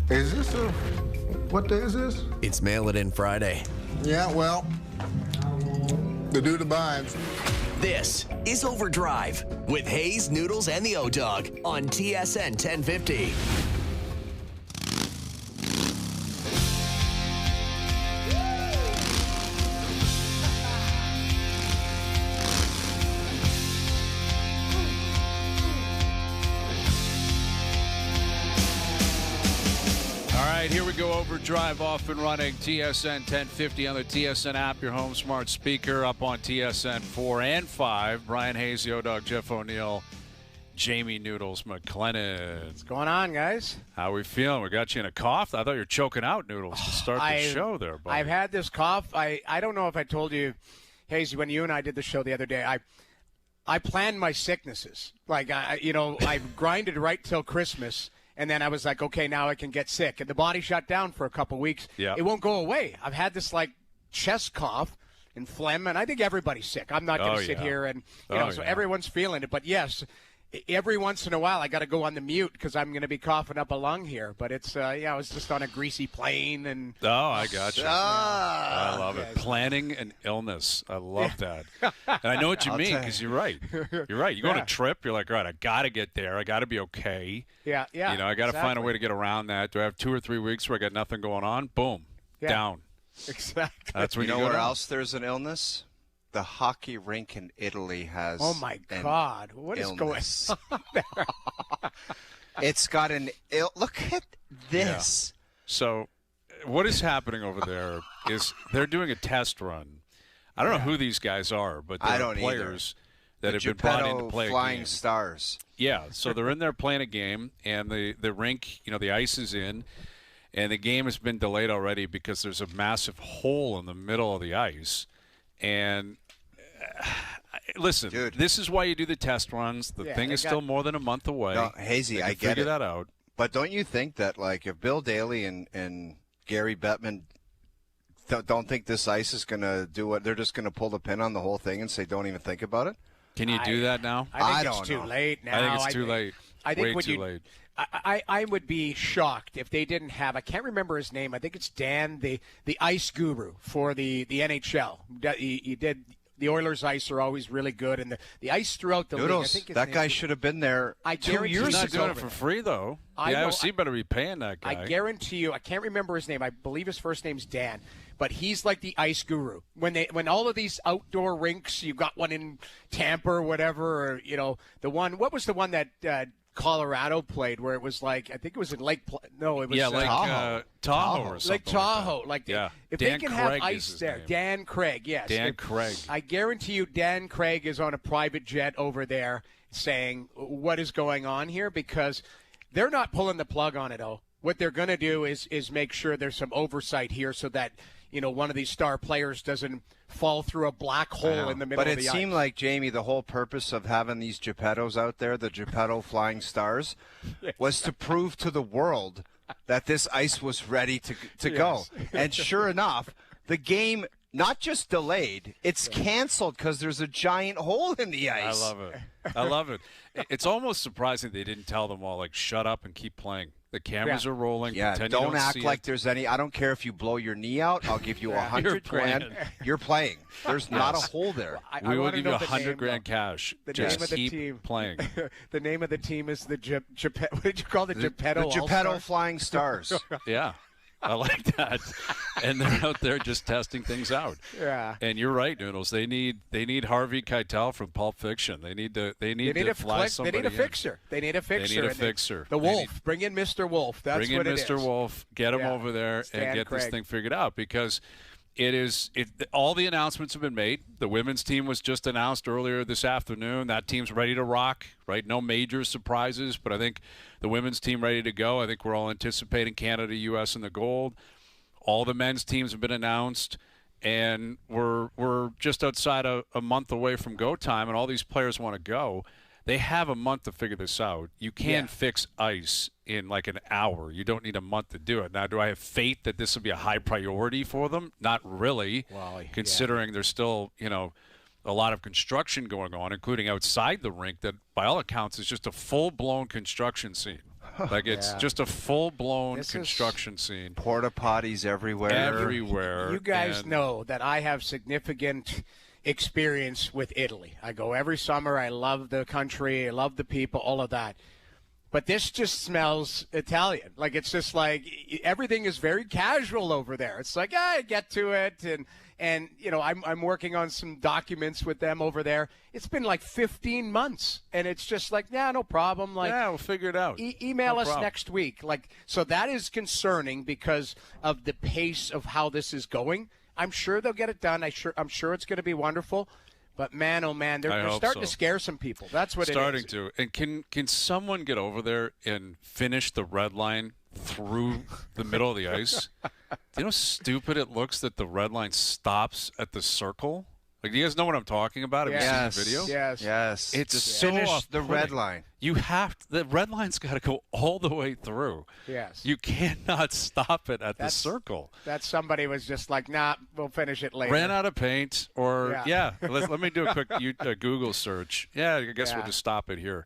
Is this what day is this? It's Mail It In Friday. Yeah, well, the dude abides. This is OverDrive with Hayes, Noodles, and the O-Dog on TSN 1050. Here we go. OverDrive off and running. TSN 1050 on the TSN app, your home smart speaker, up on TSN 4 and 5. Brian Hayes, the O-Dog, Jeff O'Neill, Jamie Noodles McLennan. What's going on, guys? How we feeling? We got you in a cough. I thought you were choking out, Noodles, to start the show there, buddy. I've had this cough. I don't know if I told you, Hayes, when you and I did the show the other day, I planned my sicknesses. Like, I grinded right till Christmas. And then I was like, okay, now I can get sick. And the body shut down for a couple weeks. Yep. It won't go away. I've had this, like, chest cough and phlegm, and I think everybody's sick. I'm not going to sit here and, so everyone's feeling it. But, yes, every once in a while I got to go on the mute because I'm going to be coughing up a lung here. But it's, I was just on a greasy plane. And oh, I got you. I love it. Planning an illness. I love that. And I know what you mean because you're right. You're right. You go on a trip, you're like, all right, I got to get there. I got to be okay. Yeah. I got to find a way to get around that. Do I have 2 or 3 weeks where I got nothing going on? Boom. Down. Exactly. That's when you know where else there's an illness? The hockey rink in Italy has. Oh my God! What is going on there? It's got an look at this. Yeah. So, what is happening over there is they're doing a test run. I don't know who these guys are, but they're players that have been brought in to play Flying a game. Stars. Yeah, so they're in there playing a game, and the rink, the ice is in, and the game has been delayed already because there's a massive hole in the middle of the ice. And listen, dude, this is why you do the test runs. The thing is still more than a month away. No, Hazy, I get figure that out. But don't you think that, like, if Bill Daly and Gary Bettman don't think this ice is going to do what, they're just going to pull the pin on the whole thing and say, don't even think about it? Can you do that now? I think it's too late now. I think it's too late. I think way too late. I would be shocked if they didn't have, I can't remember his name. I think it's Dan, the ice guru for the NHL. He did. The Oilers' ice are always really good, and the ice throughout the Noodles, league. That guy should have been there 2 years ago. He's not doing it for free, though. The IOC better be paying that guy. I guarantee you, I can't remember his name. I believe his first name's Dan, but he's like the ice guru. When all of these outdoor rinks, you got one in Tampa or whatever, or the one. What was the one that Colorado played where it was like, I think it was in Lake Tahoe or something. Lake Tahoe. If Dan they can Craig have ice there. Name. Dan Craig, yes. Dan Craig. I guarantee you Dan Craig is on a private jet over there saying, what is going on here? Because they're not pulling the plug on it, What they're going to do is make sure there's some oversight here so that, one of these star players doesn't fall through a black hole in the middle of the ice. But it seemed like, Jamie, the whole purpose of having these Geppettos out there, the Geppetto Flying Stars, was to prove to the world that this ice was ready to go. And sure enough, the game not just delayed, it's canceled because there's a giant hole in the ice. I love it. It's almost surprising they didn't tell them all, like, shut up and keep playing. The cameras are rolling. Yeah, don't act like there's any. I don't care if you blow your knee out. I'll give you $100,000. You're playing. There's not a hole there. We will give you $100,000 cash. Just name of the team playing. The name of the team is the what did you call the Geppetto? The Geppetto Flying Stars. Yeah. I like that. And they're out there just testing things out. Yeah. And you're right, Noodles. They need Harvey Keitel from Pulp Fiction. They need to fly somebody. They need a fixer. They need a fixer. The Wolf. Bring in Mr. Wolf. That's what it is. Bring in Mr. Wolf. Get him over there and get this thing figured out because all the announcements have been made. The women's team was just announced earlier this afternoon. That team's ready to rock, right? No major surprises, but I think the women's team ready to go. I think we're all anticipating Canada, U.S. in the gold. All the men's teams have been announced, and we're just outside a month away from go time, and all these players want to go. They have a month to figure this out. You can fix ice in like an hour. You don't need a month to do it. Now, do I have faith that this will be a high priority for them? Not really, considering there's still, a lot of construction going on, including outside the rink that, by all accounts, is just a full-blown construction scene. Like it's just a full-blown construction scene. Porta potties everywhere. You guys know that I have significant experience with Italy. I go every summer. I love the country. I love the people, all of that. But this just smells Italian. Like, it's just like everything is very casual over there. It's like, I get to it. And you know, I'm working on some documents with them over there. It's been like 15 months. And it's just like, yeah, no problem. Like, yeah, we'll figure it out. Email us next week. Like, so that is concerning because of the pace of how this is going. I'm sure they'll get it done. I'm sure it's going to be wonderful. But man, oh man, they're starting to scare some people. That's what it is. Starting to. And can someone get over there and finish the red line through the middle of the ice? Do you know how stupid it looks that the red line stops at the circle? Like, do you guys know what I'm talking about? Have you seen the video? Yes. It's just so finish the off-putting. red line. You have to, the red line's got to go all the way through. Yes. You cannot stop it at the circle. That somebody was just like, nah, we'll finish it later. Ran out of paint, or let me do a quick Google search. Yeah, I guess we'll just stop it here.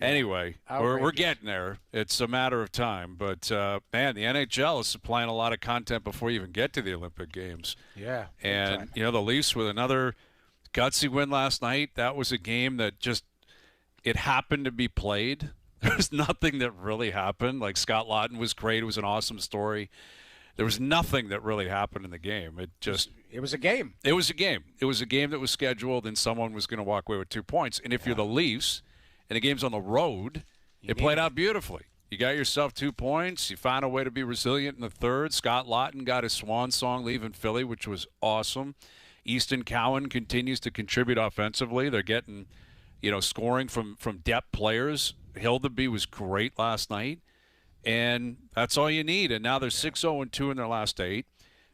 Anyway, we're getting there. It's a matter of time. But, man, the NHL is supplying a lot of content before you even get to the Olympic Games. Yeah. And, you know, the Leafs with another gutsy win last night, that was a game that just it happened to be played. There's nothing that really happened. Like, Scott Laughton was great. It was an awesome story. There was nothing that really happened in the game. It was a game. It was a game. It was a game that was scheduled, and someone was going to walk away with 2 points. And if you're the Leafs – and the game's on the road, it played out beautifully. You got yourself 2 points. You found a way to be resilient in the third. Scott Laughton got his swan song leaving Philly, which was awesome. Easton Cowan continues to contribute offensively. They're getting, scoring from depth players. Hildeby was great last night, and that's all you need. And now they're 6-0-2 in their last 8,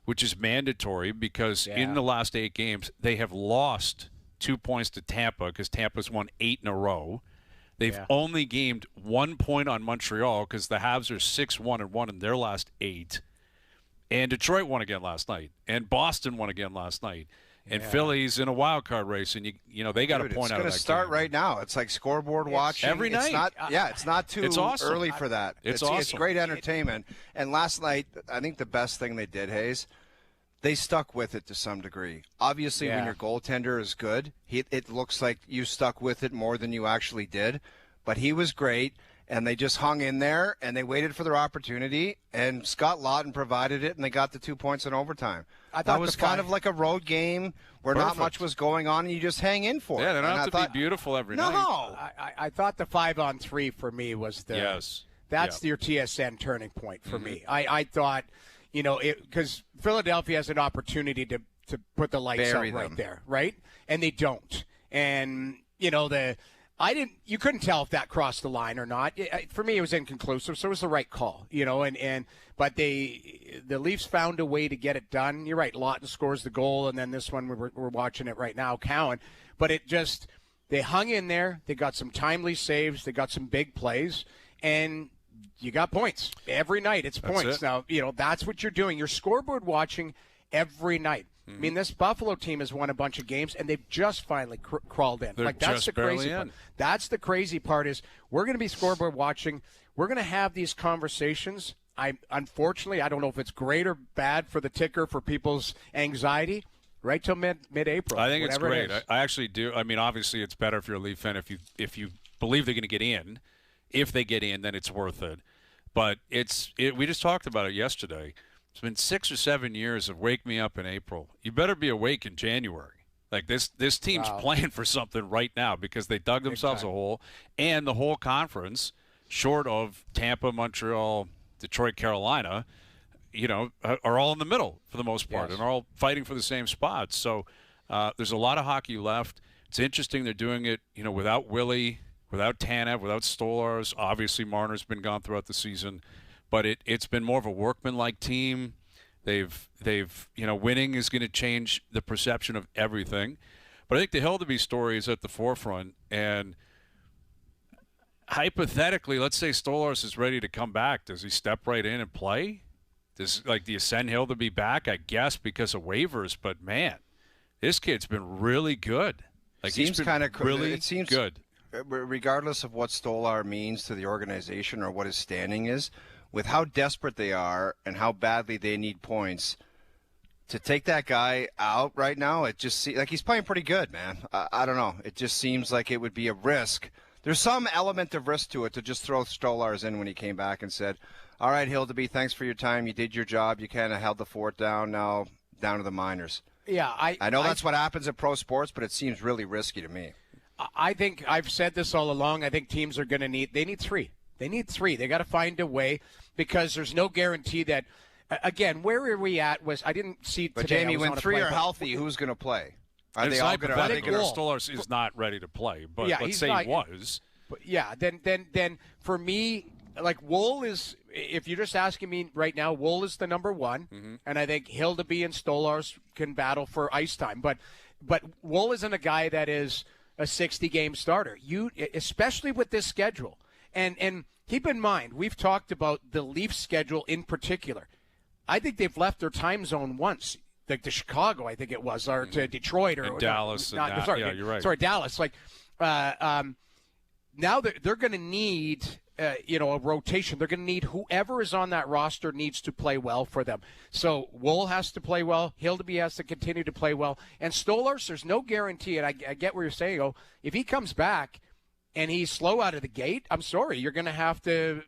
which is mandatory because in the last 8 games, they have lost 2 points to Tampa because Tampa's won 8 in a row. They've only gained 1 point on Montreal because the Habs are 6-1-1 in their last 8. And Detroit won again last night. And Boston won again last night. And Philly's in a wild card race, and they got a point out of that. It's going to start right now. It's like scoreboard watching every night. It's not too early for that. It's awesome. It's great entertainment. And last night, I think the best thing they did, Hayes, they stuck with it to some degree. Obviously, when your goaltender is good, it looks like you stuck with it more than you actually did. But he was great, and they just hung in there, and they waited for their opportunity, and Scott Laughton provided it, and they got the 2 points in overtime. That was kind of like a road game where not much was going on, and you just hang in for it. Yeah, they don't have to be beautiful every night. No. I thought the 5-on-3 for me was that's your TSN turning point for me. I thought – because Philadelphia has an opportunity to put the lights out right there, right? And they don't. And you couldn't tell if that crossed the line or not. For me, it was inconclusive, so it was the right call. But the Leafs found a way to get it done. You're right. Laughton scores the goal, and then this one we're watching it right now, Cowan. But they hung in there. They got some timely saves. They got some big plays, and you got points every night. It's points. Now, that's what you're doing. You're scoreboard watching every night. I mean, this Buffalo team has won a bunch of games, and they've just finally crawled in. They're that's the crazy part. That's the crazy part is we're going to be scoreboard watching. We're going to have these conversations. Unfortunately, I don't know if it's great or bad for the ticker for people's anxiety. Right till mid-April. I think it's great. I actually do. I mean, obviously, it's better if you're a Leaf fan if you believe they're going to get in. If they get in, then it's worth it. But we just talked about it yesterday. It's been 6 or 7 years of wake me up in April. You better be awake in January. Like this team's playing for something right now because they dug themselves a hole, and the whole conference, short of Tampa, Montreal, Detroit, Carolina, are all in the middle for the most part and are all fighting for the same spots. So there's a lot of hockey left. It's interesting they're doing it, without Willie, without Tanev, without Stolarz. Obviously, Marner's been gone throughout the season, but it's been more of a workmanlike team. They've winning is going to change the perception of everything. But I think the Hildeby story is at the forefront, and hypothetically, let's say Stolarz is ready to come back. Does he step right in and play? Do you send Hildeby back? I guess because of waivers, but man, this kid's been really good. Like, seems kind of really good. regardless of what Stolar means to the organization or what his standing is, with how desperate they are and how badly they need points, to take that guy out right now, it just seems like he's playing pretty good, man. I don't know. It just seems like it would be a risk. There's some element of risk to it to just throw Stolars in when he came back and said, all right, Hildeby, thanks for your time. You did your job. You kind of held the fort down. Now down to the minors. Yeah, I know that's what happens in pro sports, but it seems really risky to me. I think I've said this all along. I think teams are going to need three. They need three. They got to find a way because there's no guarantee that. Again, where are we at? I didn't see today. But Jamie, when three are healtly, who's going to play? Are they all going to? Stolar is not ready to play, but yeah, let's say he was. But yeah, then for me, like Wool is. If you're just asking me right now, Wool is the number one, and I think Hildeby and Stolars can battle for ice time. But Wool isn't a guy that is a 60-game starter. Especially with this schedule, and keep in mind, we've talked about the Leafs schedule in particular. I think they've left their time zone once, like to Chicago, I think it was, or to Detroit, or Dallas. Sorry, yeah, you're right. Sorry, Dallas. Like now they're going to need a rotation. They're going to need whoever is on that roster needs to play well for them. So Wool has to play well. Hildeby has to continue to play well. And Stolars, there's no guarantee. And I get what you're saying. Oh, if he comes back and he's slow out of the gate, I'm sorry, you're going to have to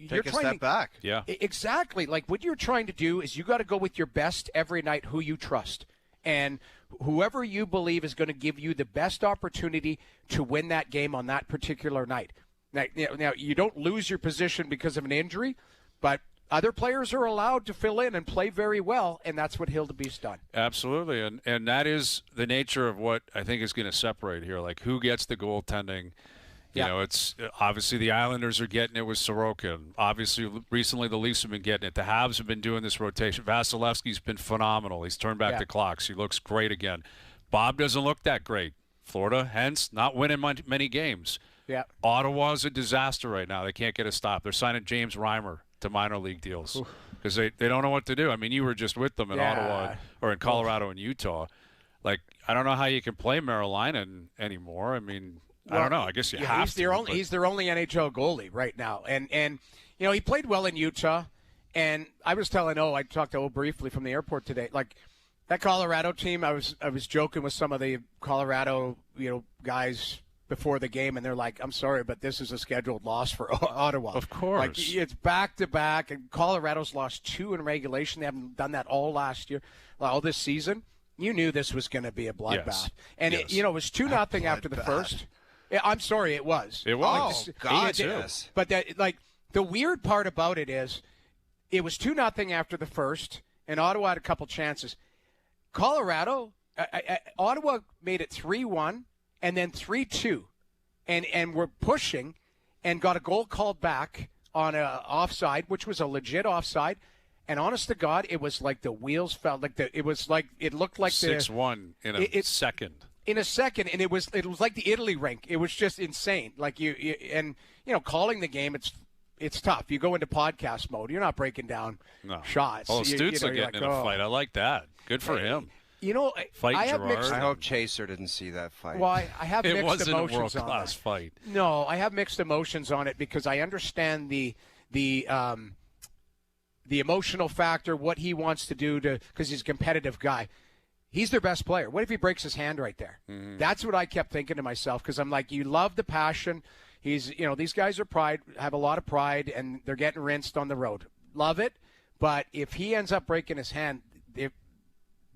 take a step back. Yeah, exactly. Like what you're trying to do is you got to go with your best every night, who you trust, and whoever you believe is going to give you the best opportunity to win that game on that particular night. Now you don't lose your position because of an injury, but other players are allowed to fill in and play very well, and that's what Hildeby's done. Absolutely, and that is the nature of what I think is going to separate here. Like who gets the goaltending. You know, it's obviously the Islanders are getting it with Sorokin. Obviously, recently the Leafs have been getting it. The Habs have been doing this rotation. Vasilevsky's been phenomenal. He's turned back the clocks. He looks great again. Bob doesn't look that great. Florida, hence, not winning many games. Yeah. Ottawa's a disaster right now. They can't get a stop. They're signing James Reimer to minor league deals because they don't know what to do. I mean, you were just with them in Ottawa or in Colorado and Utah. Like, I don't know how you can play Maryland anymore. I mean – I don't know. I guess you have to. He's their only NHL goalie right now. And he played well in Utah. And I was telling I talked to briefly from the airport today. Like, that Colorado team, I was joking with some of the Colorado, guys before the game, and they're like, I'm sorry, but this is a scheduled loss for Ottawa. Of course. Like, it's back-to-back, and Colorado's lost 2 in regulation. They haven't done that all last year, all this season. You knew this was going to be a bloodbath. Yes. And, yes. It was 2-0 after the first. I'm sorry, it was. It was. Oh, God, yes. But the weird part about it is it was 2-0 after the first, and Ottawa had a couple chances. Colorado, Ottawa made it 3-1 and then 3-2, and were pushing and got a goal called back on a offside, which was a legit offside. And honest to God, it was like the wheels fell. It looked like 6-1 in a second. In a second, and it was like the Italy rink. It was just insane. Like calling the game, it's tough. You go into podcast mode. You're not breaking down shots. Oh, Stützle getting in a fight. I like that. Good for him. Fight I have Gerard. mixed. I hope Chaser didn't see that fight. Well, I have it mixed wasn't emotions a world-class on fight. No, I have mixed emotions on it because I understand the emotional factor, what he wants to do because he's a competitive guy. He's their best player. What if he breaks his hand right there? Mm-hmm. That's what I kept thinking to myself because I'm like, you love the passion. These guys have a lot of pride, and they're getting rinsed on the road. Love it. But if he ends up breaking his hand,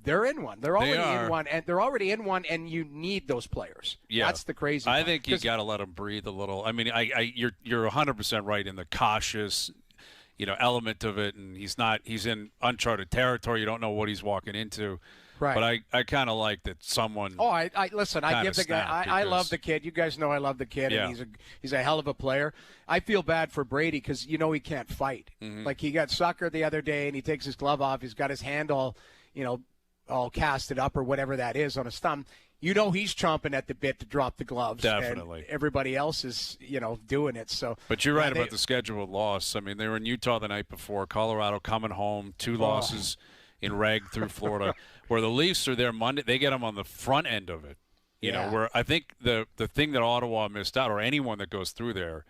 they're in one. They're already in one, and you need those players. Yeah. That's the crazy part. I think you got to let him breathe a little. I mean, you're 100% right in the cautious element of it, and he's in uncharted territory. You don't know what he's walking into. Right. But I kind of like that someone. Oh, listen. I give the guy. I love the kid. You guys know I love the kid, and he's a hell of a player. I feel bad for Brady because he can't fight. Mm-hmm. Like he got suckered the other day, and he takes his glove off. He's got his hand all casted up or whatever that is on his thumb. He's chomping at the bit to drop the gloves. Definitely. And everybody else is, doing it. So. But you're right about the scheduled loss. I mean, they were in Utah the night before. Colorado coming home, 2 losses in reg through Florida. Where the Leafs are there Monday, they get them on the front end of it. You know, where I think the thing that Ottawa missed out, or anyone that goes through there,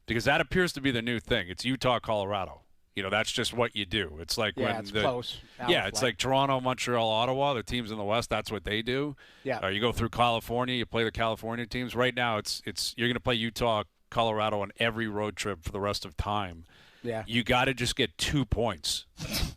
because that appears to be the new thing. It's Utah, Colorado. You know, that's just what you do. It's like when it's close. It's like Toronto, Montreal, Ottawa. The teams in the West, that's what they do. Yeah. You go through California, you play the California teams. Right now, it's you're going to play Utah, Colorado on every road trip for the rest of time. Yeah. You got to just get 2 points,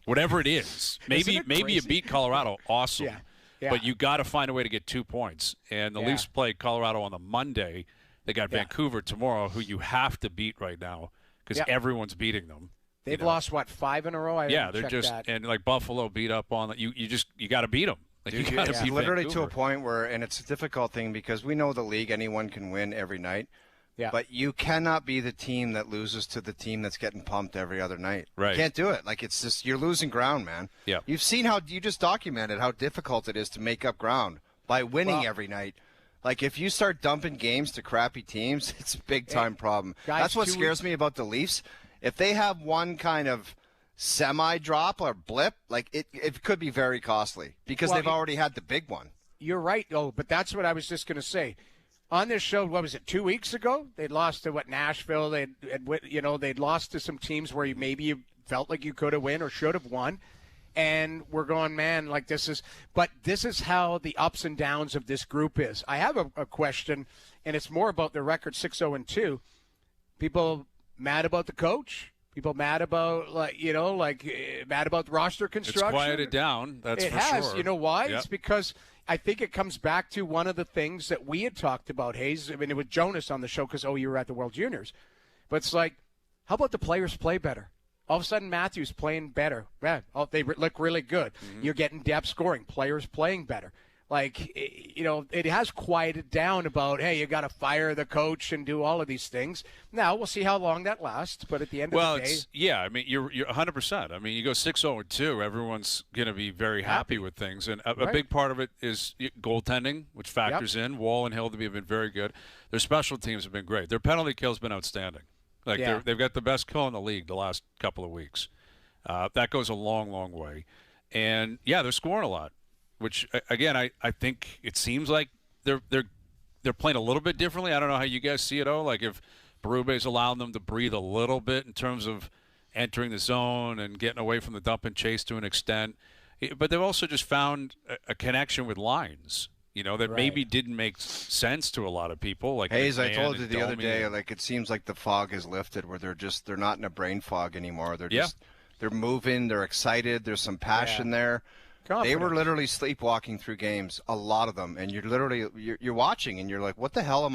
whatever it is. Maybe you beat Colorado, awesome. Yeah. Yeah. But you got to find a way to get 2 points. And the Leafs play Colorado on the Monday. They got Vancouver tomorrow, who you have to beat right now because everyone's beating them. They've lost, 5 in a row? They're just – and like Buffalo beat up on – you got to beat them. Like, you got to beat literally Vancouver. to a point where – and it's a difficult thing because we know the league, anyone can win every night. Yeah. But you cannot be the team that loses to the team that's getting pumped every other night. Right. You can't do it. Like, it's just – you're losing ground, man. Yeah. You've seen how – you just documented how difficult it is to make up ground by winning every night. Like, if you start dumping games to crappy teams, it's a big-time problem. Guys, that's what scares me about the Leafs. If they have one kind of – semi-drop or blip, like it could be very costly because they've already had the big one. You're right, but that's what I was just going to say. On this show, what was it, 2 weeks ago? They'd lost to Nashville. They'd lost to some teams where maybe you felt like you could have won or should have won. And we're going, man, like this is how the ups and downs of this group is. I have a question, and it's more about the record 6-0-2. People mad about the coach? People mad about mad about the roster construction. It's quieted down. That's it for has. sure. You know why? Yep. It's because I think it comes back to one of the things that we had talked about, Hayes. I mean, it was Jonas on the show because you were at the World Juniors, but it's like, how about the players play better? All of a sudden, Matthews playing better. Yeah, they look really good. Mm-hmm. You're getting depth scoring. Players playing better. Like, it has quieted down about, hey, you got to fire the coach and do all of these things. Now, we'll see how long that lasts, but at the end of the day. I mean, you're 100%. I mean, you go 6-0-2, everyone's going to be very happy with things. And a big part of it is goaltending, which factors in. Wall and Hildaby have been very good. Their special teams have been great. Their penalty kill has been outstanding. Like, they've got the best kill in the league the last couple of weeks. That goes a long, long way. And, they're scoring a lot. Which, again, I think it seems like they're playing a little bit differently. I don't know how you guys see it, like if Berube's allowing them to breathe a little bit in terms of entering the zone and getting away from the dump and chase to an extent. But they've also just found a connection with lines, that maybe didn't make sense to a lot of people. Like Hayes, I told you the other day, like it seems like the fog has lifted where they're not in a brain fog anymore. They're just they're moving, they're excited, there's some passion there. Confidence. They were literally sleepwalking through games, a lot of them, and you're watching, and you're like, what the hell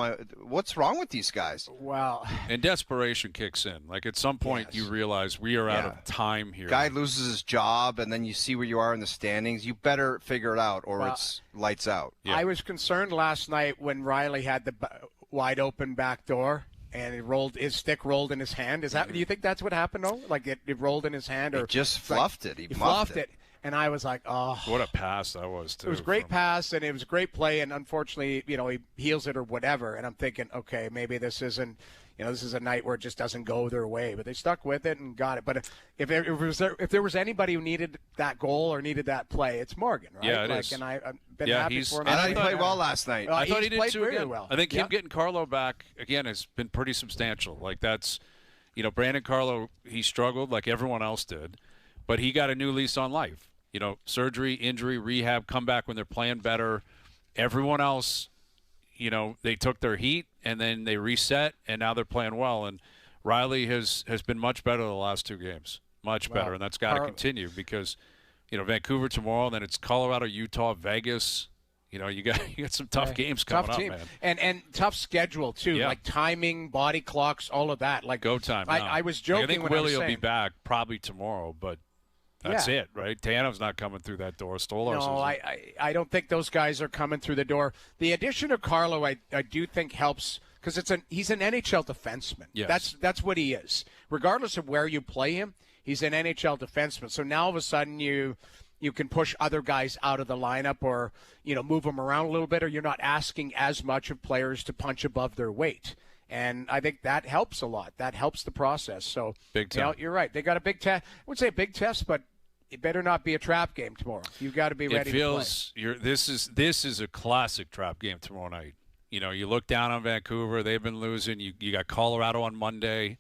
what's wrong with these guys? Wow. And desperation kicks in. Like, at some point, you realize we are out of time here. Guy loses his job, and then you see where you are in the standings. You better figure it out, or it's lights out. Yeah. I was concerned last night when Riley had the wide open back door. And his stick rolled in his hand. Do you think that's what happened, though? Like it rolled in his hand? Or it just fluffed it. He fluffed it. And I was like, oh. What a pass that was, too. It was a great pass, and it was a great play, and unfortunately, he heals it or whatever. And I'm thinking, okay, maybe this isn't, this is a night where it just doesn't go their way. But they stuck with it and got it. But if there was anybody who needed that goal or needed that play, it's Morgan, right? Yeah, it is. And I've been happy for him. And he played well last night. I thought he did, too, really well. I think him getting Carlo back, again, has been pretty substantial. Like, that's, Brandon Carlo, he struggled like everyone else did. But he got a new lease on life. Surgery, injury, rehab, come back when they're playing better. Everyone else, they took their heat and then they reset, and now they're playing well. And Riley has been much better the last 2 games, much better, and that's got to continue because, Vancouver tomorrow, then it's Colorado, Utah, Vegas. You got some tough games coming up, man. And tough schedule too, like timing, body clocks, all of that. Like go time. I was joking. I think when Willie I was will be back probably tomorrow, but. That's it, right? Tanov's not coming through that door. Stolarz No, I don't think those guys are coming through the door. The addition of Carlo, I do think helps because he's an NHL defenseman. Yes. That's what he is. Regardless of where you play him, he's an NHL defenseman. So now all of a sudden you can push other guys out of the lineup or move them around a little bit, or you're not asking as much of players to punch above their weight. And I think that helps a lot. That helps the process. So big time. You're right. They got a big test. I wouldn't say a big test, but it better not be a trap game tomorrow. You've got to be ready to play. This is a classic trap game tomorrow night. You know, you look down on Vancouver. They've been losing. You got Colorado on Monday.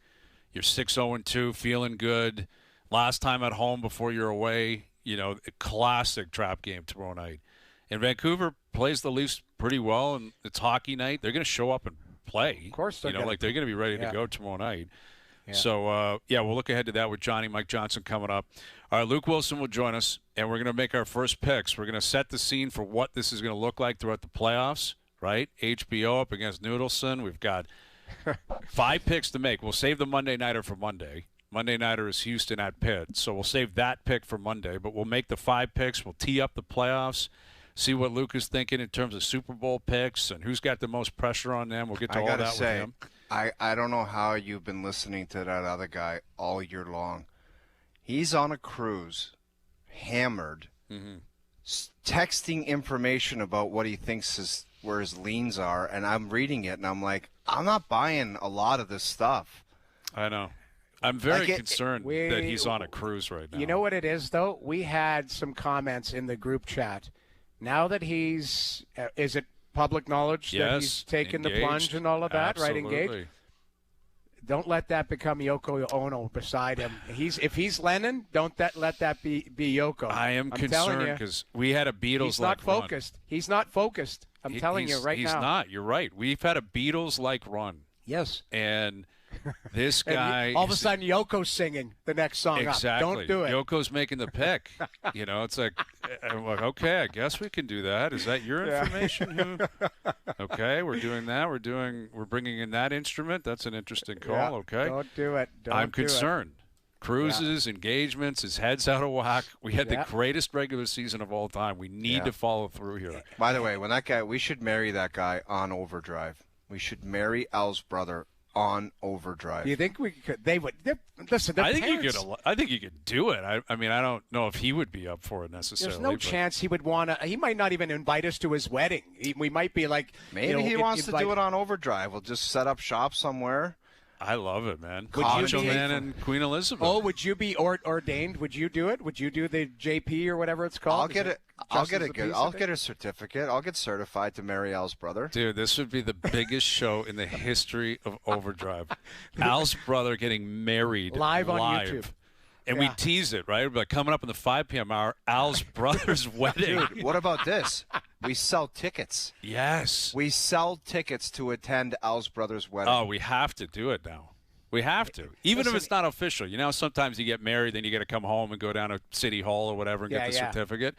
You're 6-0-2, feeling good. Last time at home before you're away. You know, a classic trap game tomorrow night. And Vancouver plays the Leafs pretty well, and it's hockey night. They're going to show up and play. Of course they're they're going to be ready to go tomorrow night. Yeah. So, we'll look ahead to that with Johnny Mike Johnson coming up. All right, Luke Wilson will join us, and we're going to make our first picks. We're going to set the scene for what this is going to look like throughout the playoffs, right? HBO up against Noodleson. We've got 5 picks to make. We'll save the Monday Nighter for Monday. Monday Nighter is Houston at Pitt, so we'll save that pick for Monday. But we'll make the 5 picks. We'll tee up the playoffs, see what Luke is thinking in terms of Super Bowl picks and who's got the most pressure on them. We'll get to all that with him. I don't know how you've been listening to that other guy all year long. He's on a cruise, hammered, texting information about what he thinks where his leans are, and I'm reading it, and I'm like, I'm not buying a lot of this stuff. I know. I'm very concerned that he's on a cruise right now. You know what it is, though? We had some comments in the group chat. Now that he's is it public knowledge that he's taken the plunge and all of that, Absolutely. right? Engaged. Don't let that become Yoko Ono beside him. If he's Lennon, don't let that be Yoko. I am concerned because we had a Beatles-like He's not focused. Run. He's not focused. I'm telling you right now. He's not. You're right. We've had a Beatles-like run. Yes. And this guy. All of a sudden, Yoko's singing the next song exactly. up. Don't do it. Yoko's making the pick. You know, it's like, I'm like, okay, I guess we can do that. Is that your information? Okay, we're doing that. We're bringing in that instrument. That's an interesting call. Yeah, okay. Don't do it. I'm concerned. Cruises, engagements, his head's out of whack. We had the greatest regular season of all time. We need to follow through here. By the way, we should marry that guy on OverDrive. We should marry Al's brother on OverDrive. Do you think we could? They would. Listen, I think you could do it. I mean, I don't know if he would be up for it necessarily. There's no chance he would want to. He might not even invite us to his wedding. We might be like, maybe he wants to do it on OverDrive. We'll just set up shop somewhere. I love it, man. Macho Man and Queen Elizabeth. Oh, would you be ordained? Would you do it? Would you do the JP or whatever it's called? I'll get a certificate. I'll get certified to marry Al's brother. Dude, this would be the biggest show in the history of OverDrive. Al's brother getting married live on YouTube. And we tease it, right? But coming up in the 5 p.m. hour, Al's brother's wedding. Dude, what about this? We sell tickets. Yes. We sell tickets to attend Al's brother's wedding. Oh, we have to do it now. We have to. Even if it's not official. You know, sometimes you get married, then you got to come home and go down to City Hall or whatever and get the certificate.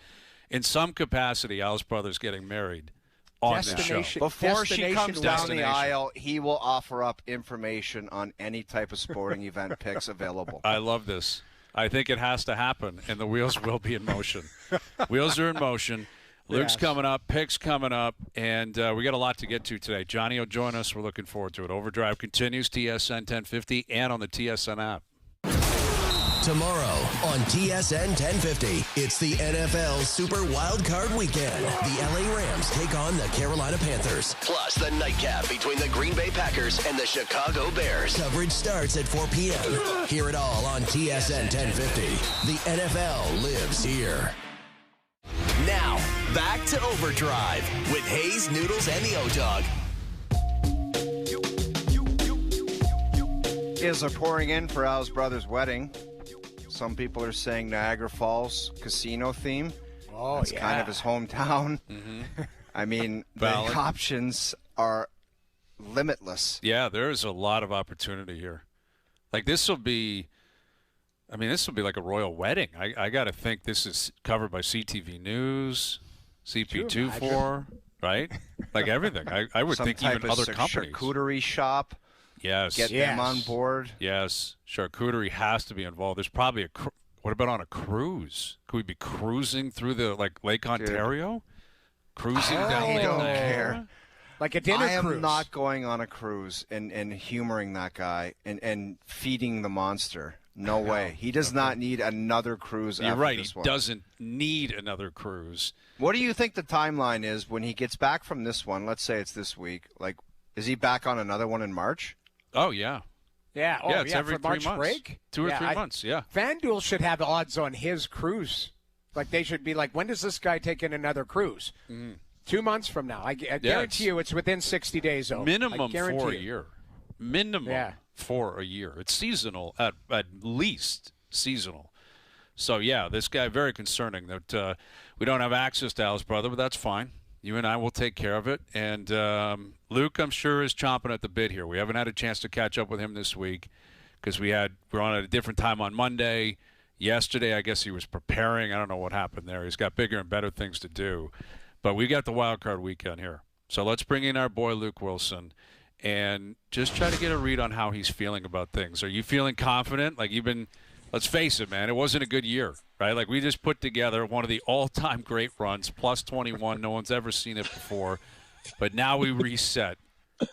In some capacity, Al's brother's getting married on this show. Before she comes down the aisle, he will offer up information on any type of sporting event picks available. I love this. I think it has to happen, and the wheels will be in motion. Wheels are in motion. Luke's coming up, picks coming up, and we got a lot to get to today. Johnny will join us. We're looking forward to it. OverDrive continues, TSN 1050, and on the TSN app. Tomorrow on TSN 1050, it's the NFL Super Wild Card Weekend. The LA Rams take on the Carolina Panthers. Plus the nightcap between the Green Bay Packers and the Chicago Bears. Coverage starts at 4 p.m. Hear it all on TSN 1050. The NFL lives here. Now, back to OverDrive with Hayes, Noodles, and the O-Dog. Kids are pouring in for Al's brother's wedding. Some people are saying Niagara Falls casino theme. Oh, it's kind of his hometown. Mm-hmm. I mean, the options are limitless. Yeah, there's a lot of opportunity here. Like this will be like a royal wedding. I got to think this is covered by CTV News, CP24, right? Like everything. I would think even other companies. Charcuterie shop. Yes. Get them on board. Yes. Charcuterie has to be involved. There's probably what about on a cruise? Could we be cruising through the Lake Ontario? Cruising down Lake Niagara? Like a dinner cruise. I am not going on a cruise and humoring that guy and feeding the monster. No way. He does not need another cruise after this one. You're right. He doesn't need another cruise. What do you think the timeline is when he gets back from this one? Let's say it's this week. Like, is he back on another one in March? Oh, yeah. Yeah. Oh, yeah, it's every for 3 March months. break? 2 or 3 months, yeah. FanDuel should have odds on his cruise. Like, they should be like, when does this guy take in another cruise? 2 months from now. I guarantee you it's within 60 days, though. Minimum for a year. Minimum for a year. It's seasonal, at least seasonal. So, yeah, this guy, very concerning that we don't have access to Al's brother, but that's fine. You and I will take care of it. And Luke, I'm sure, is chomping at the bit here. We haven't had a chance to catch up with him this week because we're on at a different time on Monday. Yesterday, I guess he was preparing. I don't know what happened there. He's got bigger and better things to do. But we got the wild card weekend here. So let's bring in our boy Luke Wilson and just try to get a read on how he's feeling about things. Are you feeling confident? Like, let's face it, man, it wasn't a good year, right? Like, we just put together one of the all-time great runs, plus 21. No one's ever seen it before. But now we reset.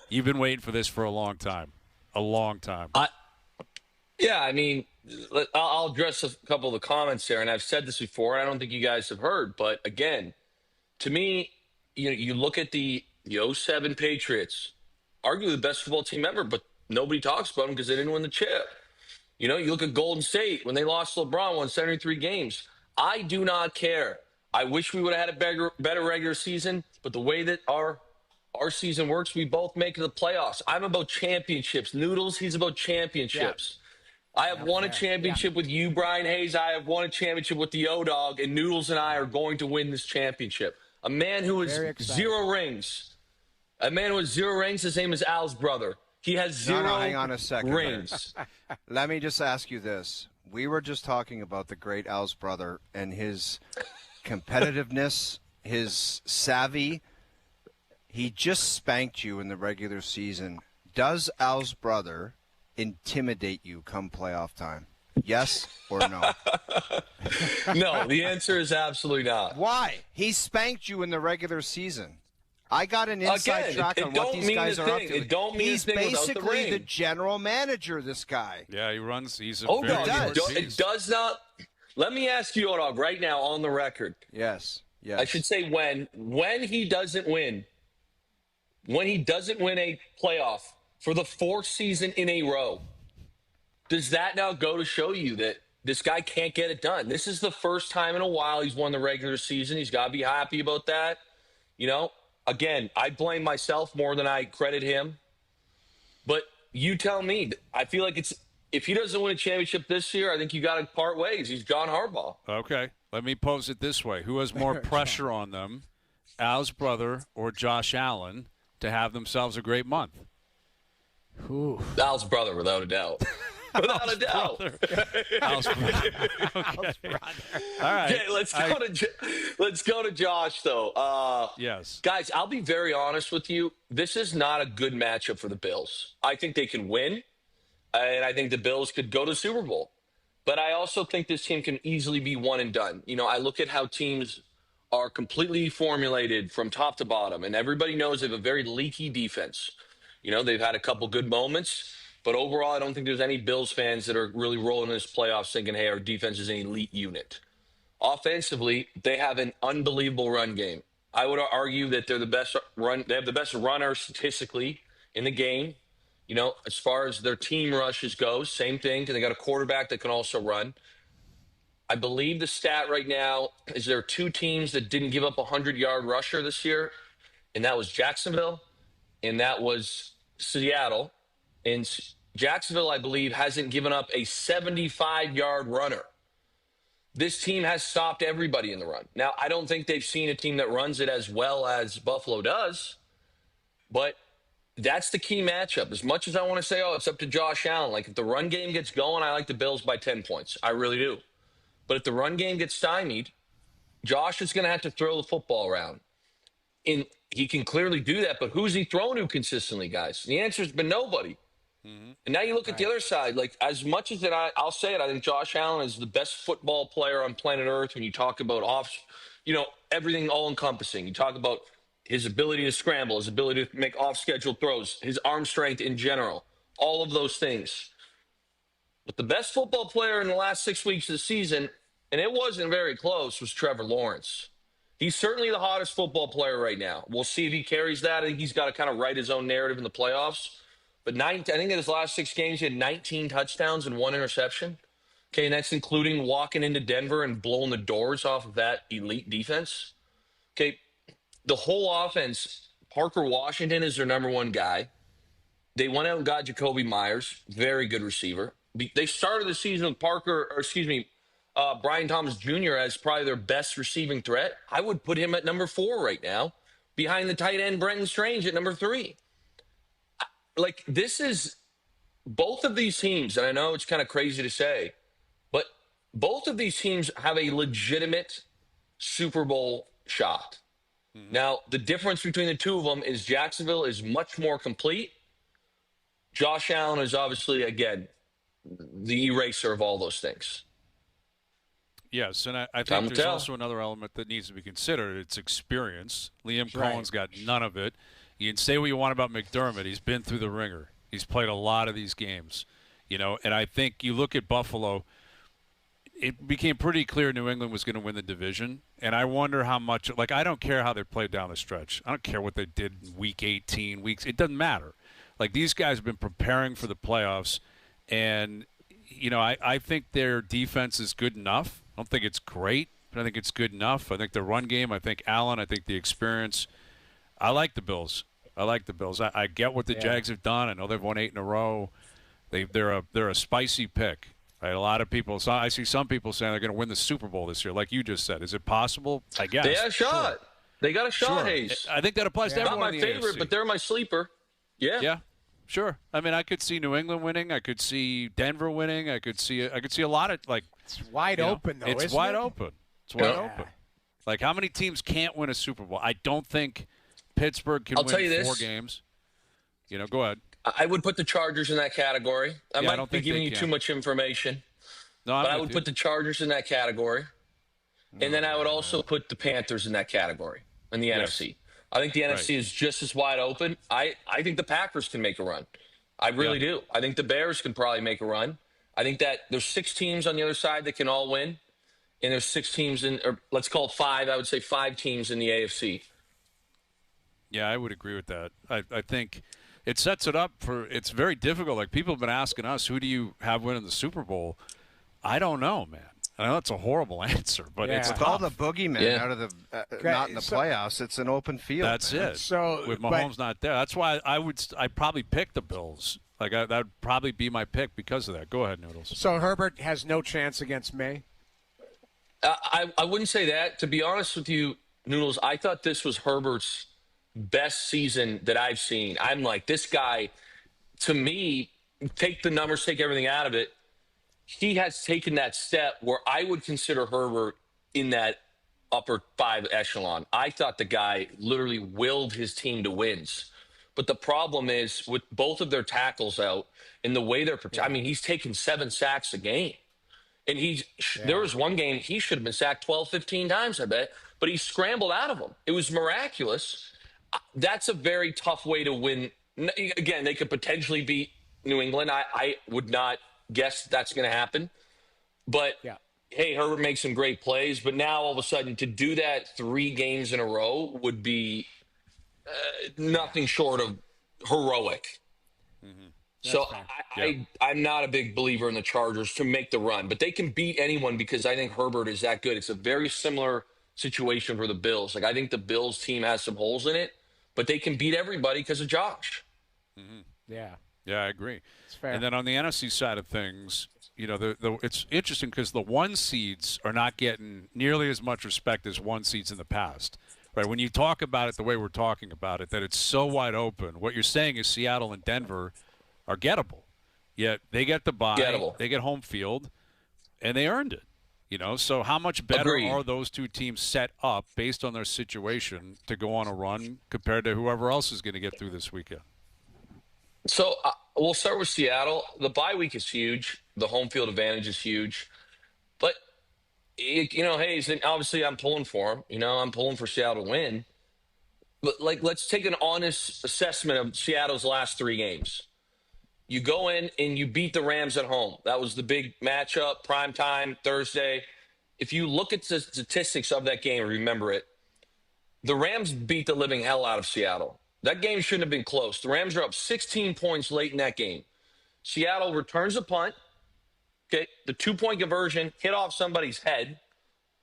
You've been waiting for this for a long time. A long time. Yeah, I mean, I'll address a couple of the comments there, and I've said this before, and I don't think you guys have heard, but again, to me, you look at the 07 Patriots, arguably the best football team ever, but nobody talks about them because they didn't win the chip. You look at Golden State when they lost LeBron, won 73 games. I do not care. I wish we would have had a better regular season, but the way that our season works, we both make the playoffs. I'm about championships. Noodles, he's about championships. Yeah. I have won a championship with you, Brian Hayes. I have won a championship with the O-Dog, and Noodles and I are going to win this championship. A man who has 0 rings. A man who has 0 rings, his name is Al's brother. He has 0 hang on a second rings. Let me just ask you this. We were just talking about the great Al's brother and his competitiveness, his savvy. He just spanked you in the regular season. Does Al's brother intimidate you come playoff time? Yes or no? No, the answer is absolutely not. Why? He spanked you in the regular season. I got an inside track on what these guys are up to. He's basically the general manager, this guy. Yeah, he's a it does not. Let me ask you, O-Dog, right now on the record. Yes. I should say when he doesn't win a playoff for the 4th season in a row, does that now go to show you that this guy can't get it done? This is the first time in a while he's won the regular season. He's got to be happy about that. Again, I blame myself more than I credit him. But you tell me. I feel like if he doesn't win a championship this year, I think you got to part ways. He's John Harbaugh. Okay. Let me pose it this way. Who has more pressure on them, Al's brother or Josh Allen, to have themselves a great month? Al's brother, without a doubt. Without a doubt. Al's brother. Okay. All right. Okay, let's go to Josh, though. Yes. Guys, I'll be very honest with you. This is not a good matchup for the Bills. I think they can win, and I think the Bills could go to the Super Bowl. But I also think this team can easily be one and done. I look at how teams are completely formulated from top to bottom, and everybody knows they have a very leaky defense. They've had a couple good moments. But overall, I don't think there's any Bills fans that are really rolling in this playoffs thinking, hey, our defense is an elite unit. Offensively, they have an unbelievable run game. I would argue that they're the best run. They have the best runner statistically in the game. As far as their team rushes goes, same thing, because they got a quarterback that can also run. I believe the stat right now is there are 2 teams that didn't give up a 100-yard rusher this year, and that was Jacksonville, and that was Seattle. And Jacksonville, I believe, hasn't given up a 75-yard runner. This team has stopped everybody in the run. Now, I don't think they've seen a team that runs it as well as Buffalo does, but that's the key matchup. As much as I want to say, it's up to Josh Allen. Like, if the run game gets going, I like the Bills by 10 points. I really do. But if the run game gets stymied, Josh is going to have to throw the football around. And he can clearly do that, but who's he thrown to consistently, guys? The answer has been nobody. Mm-hmm. And now you look at the other side. Like, as much as that, I'll say it, I think Josh Allen is the best football player on planet Earth when you talk about everything all-encompassing. You talk about his ability to scramble, his ability to make off-schedule throws, his arm strength in general, all of those things. But the best football player in the last 6 weeks of the season, and it wasn't very close, was Trevor Lawrence. He's certainly the hottest football player right now. We'll see if he carries that. I think he's got to kind of write his own narrative in the playoffs. but I think in his last 6 games, he had 19 touchdowns and 1 interception. Okay, and that's including walking into Denver and blowing the doors off of that elite defense. Okay, the whole offense, Parker Washington is their number 1 guy. They went out and got Jacoby Myers, very good receiver. They started the season with Brian Thomas Jr. as probably their best receiving threat. I would put him at number 4 right now, behind the tight end Brenton Strange at number 3. Like, this is both of these teams, and I know it's kind of crazy to say, but both of these teams have a legitimate Super Bowl shot. Mm-hmm. Now, the difference between the two of them is Jacksonville is much more complete. Josh Allen is obviously, again, the eraser of all those things. Yes, and I think there's also another element that needs to be considered. It's experience. Liam Cohen's got none of it. You can say what you want about McDermott. He's been through the ringer. He's played a lot of these games, and I think you look at Buffalo, it became pretty clear New England was going to win the division, and I wonder how much – I don't care how they played down the stretch. I don't care what they did in Week 18, it doesn't matter. These guys have been preparing for the playoffs, and, I think their defense is good enough. I don't think it's great, but I think it's good enough. I think the run game, I think Allen, I think the experience. I like the Bills. I get what the Jags have done. I know they've won 8 in a row. They're a spicy pick. Right? A lot of people. So I see some people saying they're going to win the Super Bowl this year, like you just said. Is it possible? I guess. They got a shot. Sure. They got a shot, sure. Hayes. I think that applies to everyone. Not my favorite, AFC. but they're my sleeper. Yeah. Yeah. Sure. I mean, I could see New England winning. I could see Denver winning. I could see a lot of It's wide open though. It's wide open. It's wide open. How many teams can't win a Super Bowl? I don't think Pittsburgh can win 4 games. Go ahead. I would put the Chargers in that category. I might be giving you too much information. No, but I would put the Chargers in that category. And then I would also put the Panthers in that category in the NFC. I think the NFC is just as wide open. I think the Packers can make a run. I really do. I think the Bears can probably make a run. I think that there's 6 teams on the other side that can all win. And there's 6 teams or let's call it 5. I would say 5 teams in the AFC. Yeah, I would agree with that. I think it sets it up it's very difficult. People have been asking us, who do you have winning the Super Bowl? I don't know, man. I know that's a horrible answer, but it's with tough. all the boogeymen out of the not in the playoffs. It's an open field. That's it. So with Mahomes not there, that's why I'd probably pick the Bills. That would probably be my pick because of that. Go ahead, Noodles. So Herbert has no chance against May? I wouldn't say that. To be honest with you, Noodles, I thought this was Herbert's best season that I've seen. I'm like, this guy, to me, take the numbers, take everything out of it. He has taken that step where I would consider Herbert in that upper 5 echelon. I thought the guy literally willed his team to wins. But the problem is with both of their tackles out and the way they're protected. I mean, he's taken 7 sacks a game. And there was one game he should have been sacked 12, 15 times, I bet. But he scrambled out of them. It was miraculous. That's a very tough way to win. Again, they could potentially beat New England. I would not guess that's going to happen. But, hey, Herbert makes some great plays. But now, all of a sudden, to do that 3 games in a row would be nothing short of heroic. Mm-hmm. So I'm not a big believer in the Chargers to make the run. But they can beat anyone because I think Herbert is that good. It's a very similar situation for the Bills. I think the Bills team has some holes in it, but they can beat everybody because of Josh. Mm-hmm. Yeah, I agree. It's fair. And then on the NFC side of things, it's interesting because the 1 seeds are not getting nearly as much respect as 1 seeds in the past. Right? When you talk about it the way we're talking about it, that it's so wide open, what you're saying is Seattle and Denver are gettable. Yet they get the bye, they get home field, and they earned it. So how much better are those 2 teams set up based on their situation to go on a run compared to whoever else is going to get through this weekend? So we'll start with Seattle. The bye week is huge. The home field advantage is huge. But, Hayes, and obviously I'm pulling for him. I'm pulling for Seattle to win. But, let's take an honest assessment of Seattle's last 3 games. You go in and you beat the Rams at home. That was the big matchup, prime time, Thursday. If you look at the statistics of that game, remember it, the Rams beat the living hell out of Seattle. That game shouldn't have been close. The Rams are up 16 points late in that game. Seattle returns a punt. Okay, the 2-point conversion hit off somebody's head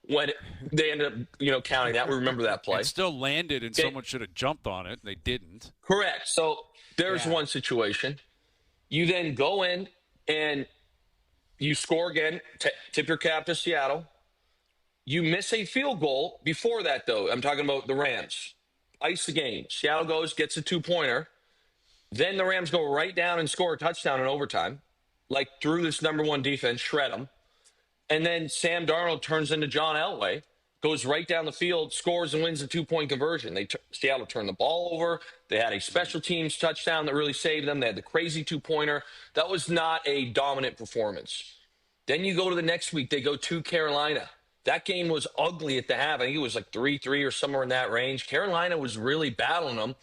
when they ended up, counting that. We remember that play. It still landed, and someone should have jumped on it, and they didn't. Correct. So there's one situation. You then go in and you score again, tip your cap to Seattle. You miss a field goal before that, though. I'm talking about the Rams. Ice the game. Seattle gets a 2-pointer. Then the Rams go right down and score a touchdown in overtime, like through this number one defense, shred them. And then Sam Darnold turns into John Elway, goes right down the field, scores and wins the 2-point conversion. Seattle turned the ball over. They had a special teams touchdown that really saved them. They had the crazy 2-pointer. That was not a dominant performance. Then you go to the next week. They go to Carolina. That game was ugly at the half. I think it was like 3-3 or somewhere in that range. Carolina was really battling them.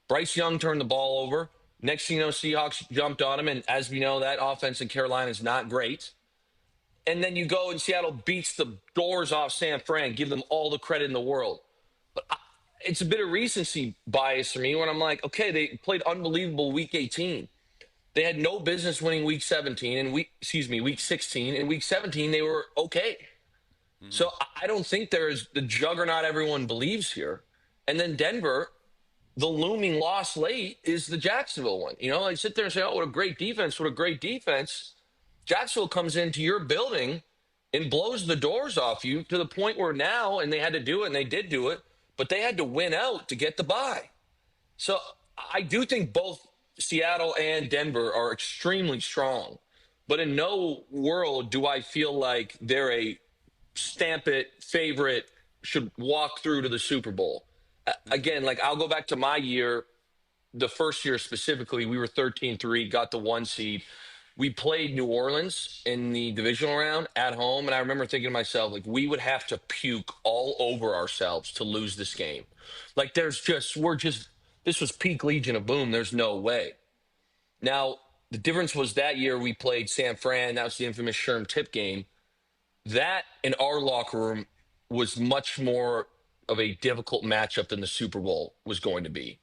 Bryce Young turned the ball over. Next thing you know, Seahawks jumped on him. And as we know, that offense in Carolina is not great. And then you go and Seattle beats the doors off San Fran, give them all the credit in the world. But it's a bit of recency bias for me when I'm like, okay, they played unbelievable week 18. They had no business winning week 17 and week 16. In week 17, they were okay. Mm-hmm. So I don't think there's the juggernaut everyone believes here. And then Denver, the looming loss late is the Jacksonville one. I sit there and say, oh, what a great defense. Jacksonville comes into your building and blows the doors off you to the point where now, and they had to do it, and they did do it, but they had to win out to get the bye. So I do think both Seattle and Denver are extremely strong, but in no world do I feel like they're a stamp it favorite should walk through to the Super Bowl. Again, I'll go back to my year, the first year specifically, we were 13-3, got the 1 seed. We played New Orleans in the divisional round at home, and I remember thinking to myself, we would have to puke all over ourselves to lose this game. This was peak Legion of Boom. There's no way. Now, the difference was that year we played San Fran. That was the infamous Sherm Tip game. That, in our locker room, was much more of a difficult matchup than the Super Bowl was going to be.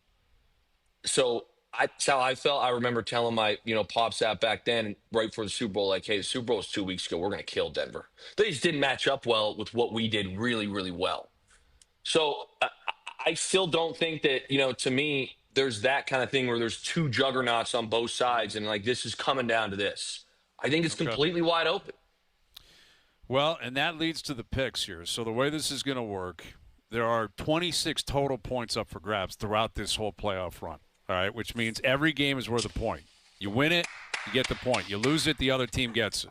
So that's how I felt. I remember telling my, pops that back then, right before the Super Bowl, hey, the Super Bowl was 2 weeks ago. We're going to kill Denver. They just didn't match up well with what we did really, really well. So I still don't think that, to me, there's that kind of thing where there's two juggernauts on both sides and this is coming down to this. I think it's completely wide open. Well, and that leads to the picks here. So the way this is going to work, there are 26 total points up for grabs throughout this whole playoff run. All right, which means every game is worth a point. You win it, you get the point. You lose it, the other team gets it,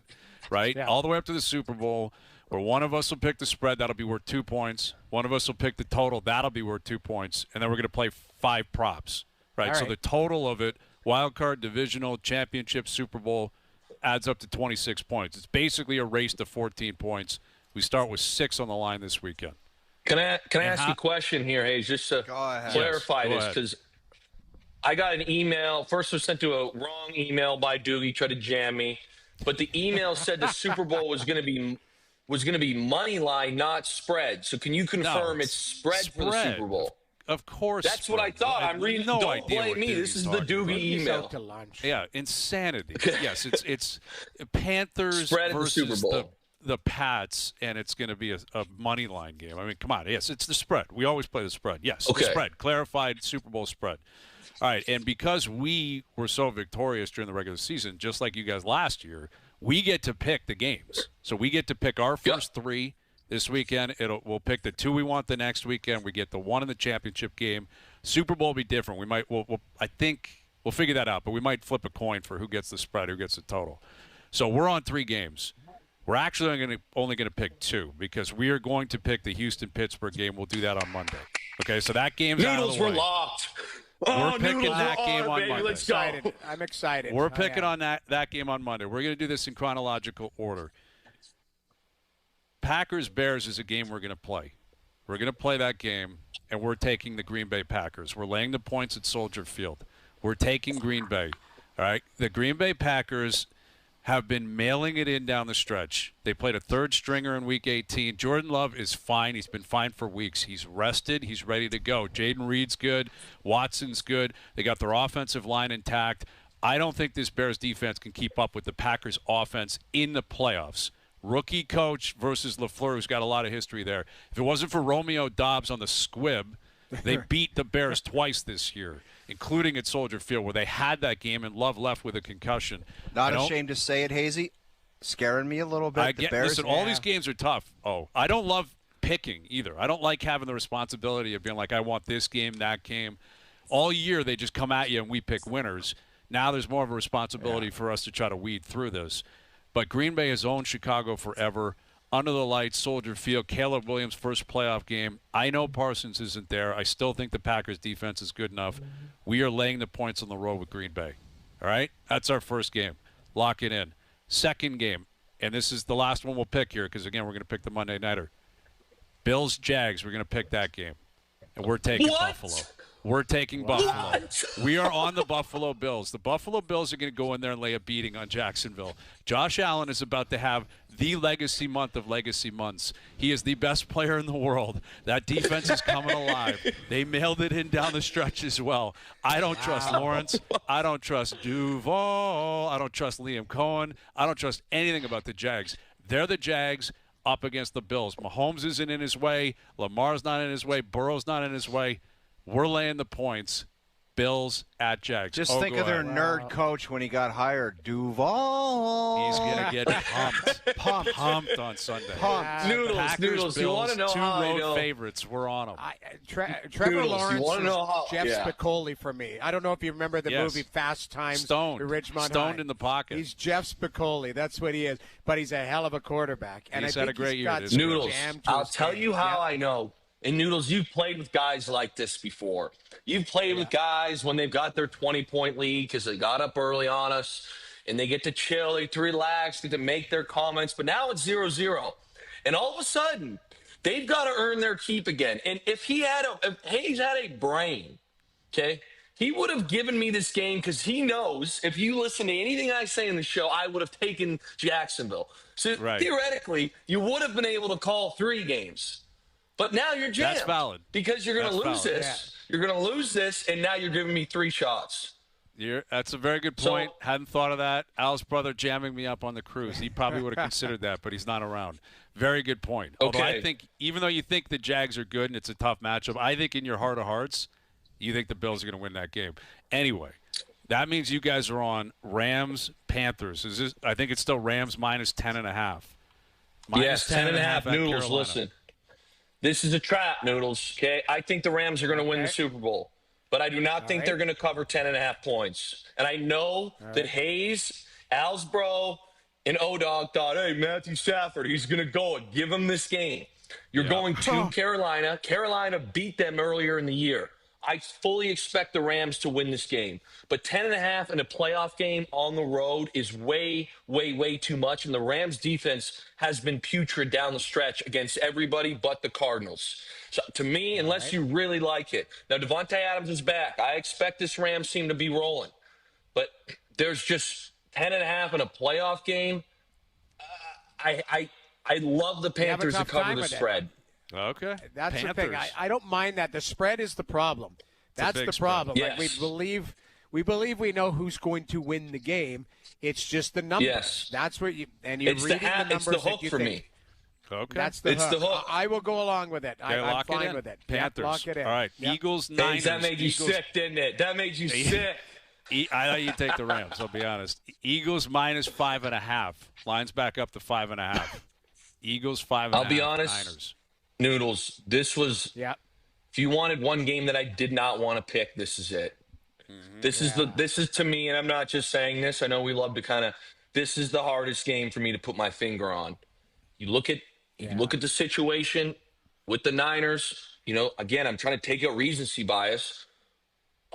right? Yeah. All the way up to the Super Bowl, where one of us will pick the spread, that'll be worth 2 points. One of us will pick the total, that'll be worth 2 points. And then we're going to play 5 props, right? So the total of it, wild card, divisional, championship, Super Bowl, adds up to 26 points. It's basically a race to 14 points. We start with 6 on the line this weekend. Can I ask you a question here, Hayes, just to clarify this? Because I got an email. First, it was sent to a wrong email by Doogie, tried to jam me. But the email said the Super Bowl was going to be money line, not spread. So can you confirm it's spread for the Super Bowl? Of course. That's what I thought. I'm reading. No Don't blame me. This is the Doogie email. Yeah, insanity. Yes, it's Panthers spread versus the Super Bowl. The Pats, and it's going to be a money line game. I mean, come on. Yes, it's the spread. We always play the spread. Yes, the spread. Clarified Super Bowl spread. All right, and because we were so victorious during the regular season, just like you guys last year, we get to pick the games. So we get to pick our first 3 this weekend. We'll pick the 2 we want the next weekend. We get the 1 in the championship game. Super Bowl will be different. I think we'll figure that out, but we might flip a coin for who gets the spread, who gets the total. So we're on 3 games. We're actually only going to pick 2 because we are going to pick the Houston-Pittsburgh game. We'll do that on Monday. Okay, so that game's out of the way. Noodles, we're locked. We're picking that game on baby. Monday. Let's go. I'm excited. We're picking on that game on Monday. We're going to do this in chronological order. Packers-Bears is a game we're going to play. We're going to play that game, and we're taking the Green Bay Packers. We're laying the points at Soldier Field. We're taking Green Bay. All right? The Green Bay Packers have been mailing it in down the stretch. They played a third stringer in Week 18. Jordan Love is fine. He's been fine for weeks. He's rested. He's ready to go. Jaden Reed's good. Watson's good. They got their offensive line intact. I don't think this Bears defense can keep up with the Packers offense in the playoffs. Rookie coach versus LaFleur, who's got a lot of history there. If it wasn't for Romeo Doubs on the squib, they beat the Bears twice this year, including at Soldier Field, where they had that game and Love left with a concussion. Not ashamed to say it, Hazy. Scaring me a little bit. The Bears, listen, all these games are tough. Oh, I don't love picking either. I don't like having the responsibility of being like, I want this game, that game. All year they just come at you and we pick winners. Now there's more of a responsibility for us to try to weed through this. But Green Bay has owned Chicago forever. Under the lights, Soldier Field, Caleb Williams' first playoff game. I know Parsons isn't there. I still think the Packers' defense is good enough. We are laying the points on the road with Green Bay. All right? That's our first game. Lock it in. Second game, and this is the last one we'll pick here because, again, we're going to pick the Monday Nighter. Bills-Jags, we're going to pick that game. And we're taking Buffalo. We're taking Buffalo. We are on the Buffalo Bills. The Buffalo Bills are going to go in there and lay a beating on Jacksonville. Josh Allen is about to have the legacy month of legacy months. He is the best player in the world. That defense is coming alive. They mailed it in down the stretch as well. I don't trust Lawrence. I don't trust Duval. I don't trust Liam Cohen. I don't trust anything about the Jags. They're the Jags up against the Bills. Mahomes isn't in his way. Lamar's not in his way. Burrow's not in his way. We're laying the points. Bills at Jags. Just think of their nerd coach when he got hired, Duval. He's going to get pumped on Sunday. Noodles, Packers, Noodles. Bills, You want to know how I know? Favorites. We're on them. Trevor Noodles, Lawrence you wanna know is how- Jeff yeah. Spicoli for me. I don't know if you remember the movie Fast Times Stoned. at Ridgemont Stoned High. in the pocket. He's Jeff Spicoli. That's what he is. But he's a hell of a quarterback. And He's I had think a great he's year got this some year. Noodles, jam to I'll his tell game. you how Yeah. I know. And Noodles, you've played with guys like this before. You've played with guys when they've got their 20-point lead because they got up early on us and they get to chill, they get to relax, get to make their comments. But now it's 0-0. And all of a sudden, they've got to earn their keep again. And if Hayes had a brain, okay, he would have given me this game because he knows if you listen to anything I say in the show, I would have taken Jacksonville. So theoretically, you would have been able to call 3 games. But now you're jammed. That's valid. Because you're going to lose valid. this. Yeah. You're going to lose this, and now you're giving me 3 shots. That's a very good point. Hadn't thought of that. Al's brother jamming me up on the cruise. He probably would have considered that, but he's not around. Very good point. Okay. Although I think, even though you think the Jags are good and it's a tough matchup, I think in your heart of hearts, you think the Bills are going to win that game. Anyway, that means you guys are on Rams-Panthers. I think it's still Rams minus 10.5. Yes, 10.5. at Noodles, Carolina. listen. This is a trap, Noodles, okay? I think the Rams are going to win the Super Bowl, but I do not think they're going to cover 10.5 points. And I know that Hayes, Al's bro, and O-Dog thought, hey, Matthew Stafford, he's going to go and give him this game. You're going to Carolina. Carolina beat them earlier in the year. I fully expect the Rams to win this game. But 10.5 in a playoff game on the road is way, way, way too much. And the Rams defense has been putrid down the stretch against everybody but the Cardinals. So to me, unless you really like it. Now, Devontae Adams is back. I expect this Rams team to be rolling. But there's just 10.5 in a playoff game. I love the Panthers to cover the spread. Okay. That's Panthers. the thing. I don't mind that. The spread is the problem. That's the problem. Yes. Like we believe we know who's going to win the game. It's just the numbers. Yes. That's what you're reading the numbers. It's the hook for me. Okay. That's the hook. I will go along with it. I'm fine with it. Panthers. Lock it in. All right. Yep. Eagles, Niners. That made you sick, didn't it? That made you sick. I thought you'd take the Rams, I'll be honest. Eagles minus 5.5. Line's back up to 5.5. Eagles 5.5. I'll be honest. Niners. Noodles, this was if you wanted one game that I did not want to pick, this is it. Mm-hmm. This is to me, and I'm not just saying this. I know we love to this is the hardest game for me to put my finger on. You look at the situation with the Niners, again, I'm trying to take out recency bias.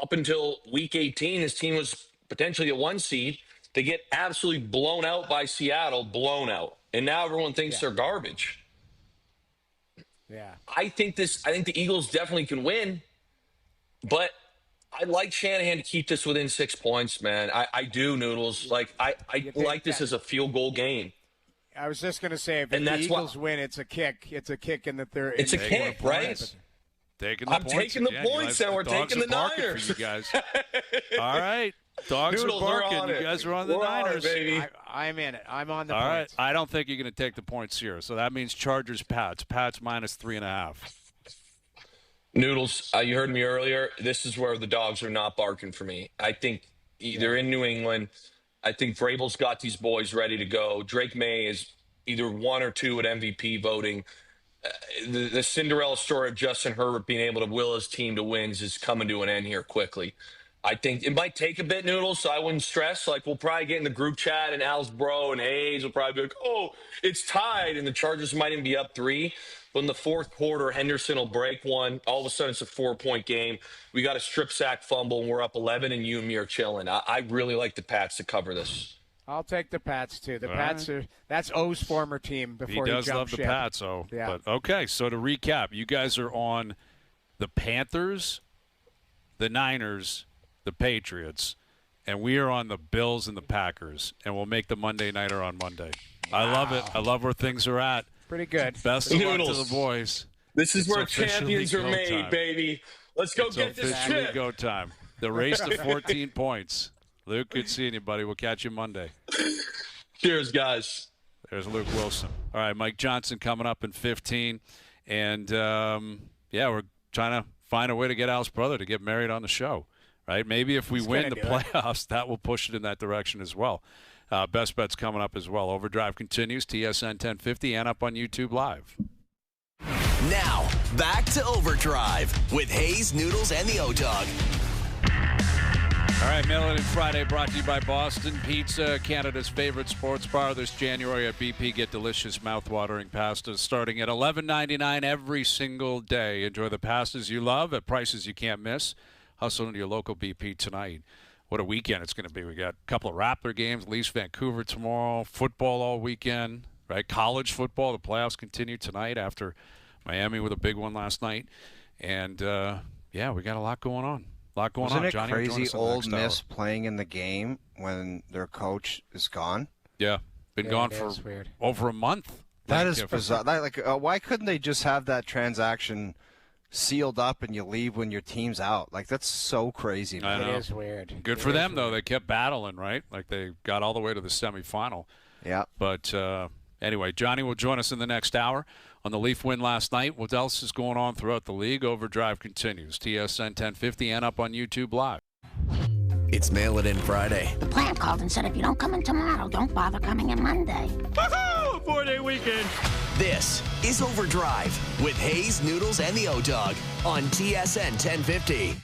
Up until week 18, this team was potentially a 1 seed. They get absolutely blown out by Seattle, and now everyone thinks they're garbage. Yeah. I think the Eagles definitely can win, but I like Shanahan to keep this within 6 points, man. I do, Noodles. Like, I like this as a field goal game. I was just going to say, if the Eagles win, it's a kick. It's a kick in the third. It's a kick, right? I'm taking the points, and we're taking the Niners. For you guys. All right. Dogs Noodles are barking. on you it. guys are on the Niners. Baby. I'm in it. I'm on the All points. right. I don't think you're going to take the points here. So that means Chargers, Pats. Pats minus 3.5. Noodles, you heard me earlier. This is where the dogs are not barking for me. I think they're in New England. I think Vrabel's got these boys ready to go. Drake May is either 1 or 2 at MVP voting. The Cinderella story of Justin Herbert being able to will his team to wins is coming to an end here quickly. I think it might take a bit, Noodles, so I wouldn't stress. Like, we'll probably get in the group chat, and Al's bro and Hayes will probably be like, oh, it's tied, and the Chargers might even be up 3. But in the fourth quarter, Henderson will break one. All of a sudden, it's a 4-point game. We got a strip sack fumble, and we're up 11, and you and me are chilling. I really like the Pats to cover this. I'll take the Pats, too. The Pats are – that's O's former team before he does love ship. the Pats, O. Yeah. But, okay, so to recap, you guys are on the Panthers, the Niners, the Patriots, and we are on the Bills and the Packers, and we'll make the Monday Nighter on Monday. Wow. I love it. I love where things are at. Pretty good. Best of luck to the boys. This is where champions are made, baby. Let's go get this shit. Go time. The race to 14 points. Luke, good seeing you, buddy. We'll catch you Monday. Cheers, guys. There's Luke Wilson. All right, Mike Johnson coming up in 15. And, we're trying to find a way to get Al's brother to get married on the show, right? Maybe if we win the playoffs, that will push it in that direction as well. Best bets coming up as well. OverDrive continues, TSN 1050, and up on YouTube Live. Now, back to OverDrive with Hayes, Noodles, and the O-Dog. All right, Mail It In Friday brought to you by Boston Pizza, Canada's favorite sports bar. This January at BP, get delicious mouth-watering pastas starting at $11.99 every single day. Enjoy the pastas you love at prices you can't miss. Hustle into your local BP tonight. What a weekend it's going to be. We got a couple of Raptor games, Leafs Vancouver tomorrow, football all weekend, right? College football, the playoffs continue tonight after Miami with a big one last night. And, we got a lot going on. Wasn't it Johnny, crazy Old Miss playing in the game when their coach is gone? Yeah, been gone for over a month. That is bizarre. Why couldn't they just have that transaction sealed up and you leave when your team's out? Like, that's so crazy, man. It is weird. Good for them, though. They kept battling, right? Like, they got all the way to the semifinal. Yeah. But anyway, Johnny will join us in the next hour on the Leaf win last night. What else is going on throughout the league? OverDrive continues. TSN 1050 and up on YouTube Live. It's Mail It In Friday. The plant called and said if you don't come in tomorrow, don't bother coming in Monday. Woohoo! 4-day weekend. This is OverDrive with Hayes, Noodles, and the O-Dog on TSN 1050.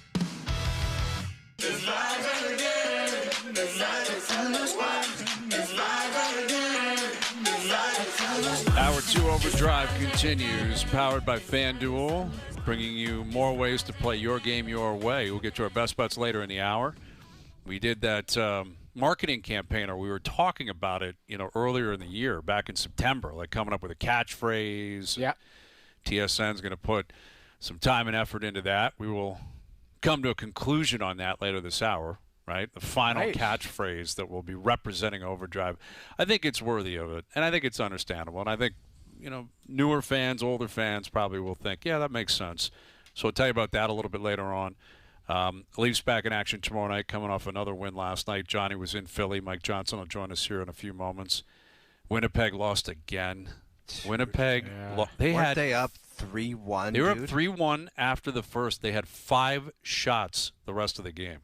Hour 2 OverDrive continues, powered by FanDuel, bringing you more ways to play your game your way. We'll get to our best bets later in the hour. We did that marketing campaign, or we were talking about it, earlier in the year, back in September, like coming up with a catchphrase. Yeah. TSN's going to put some time and effort into that. We will come to a conclusion on that later this hour, right? The final catchphrase that will be representing OverDrive. I think it's worthy of it, and I think it's understandable. And I think, newer fans, older fans probably will think, yeah, that makes sense. So I'll tell you about that a little bit later on. Leafs back in action tomorrow night, coming off another win last night. Johnny was in Philly. Mike Johnson will join us here in a few moments. Winnipeg lost again. Winnipeg, Weren't they up 3-1? They were up 3-1 after the first. They had 5 shots the rest of the game.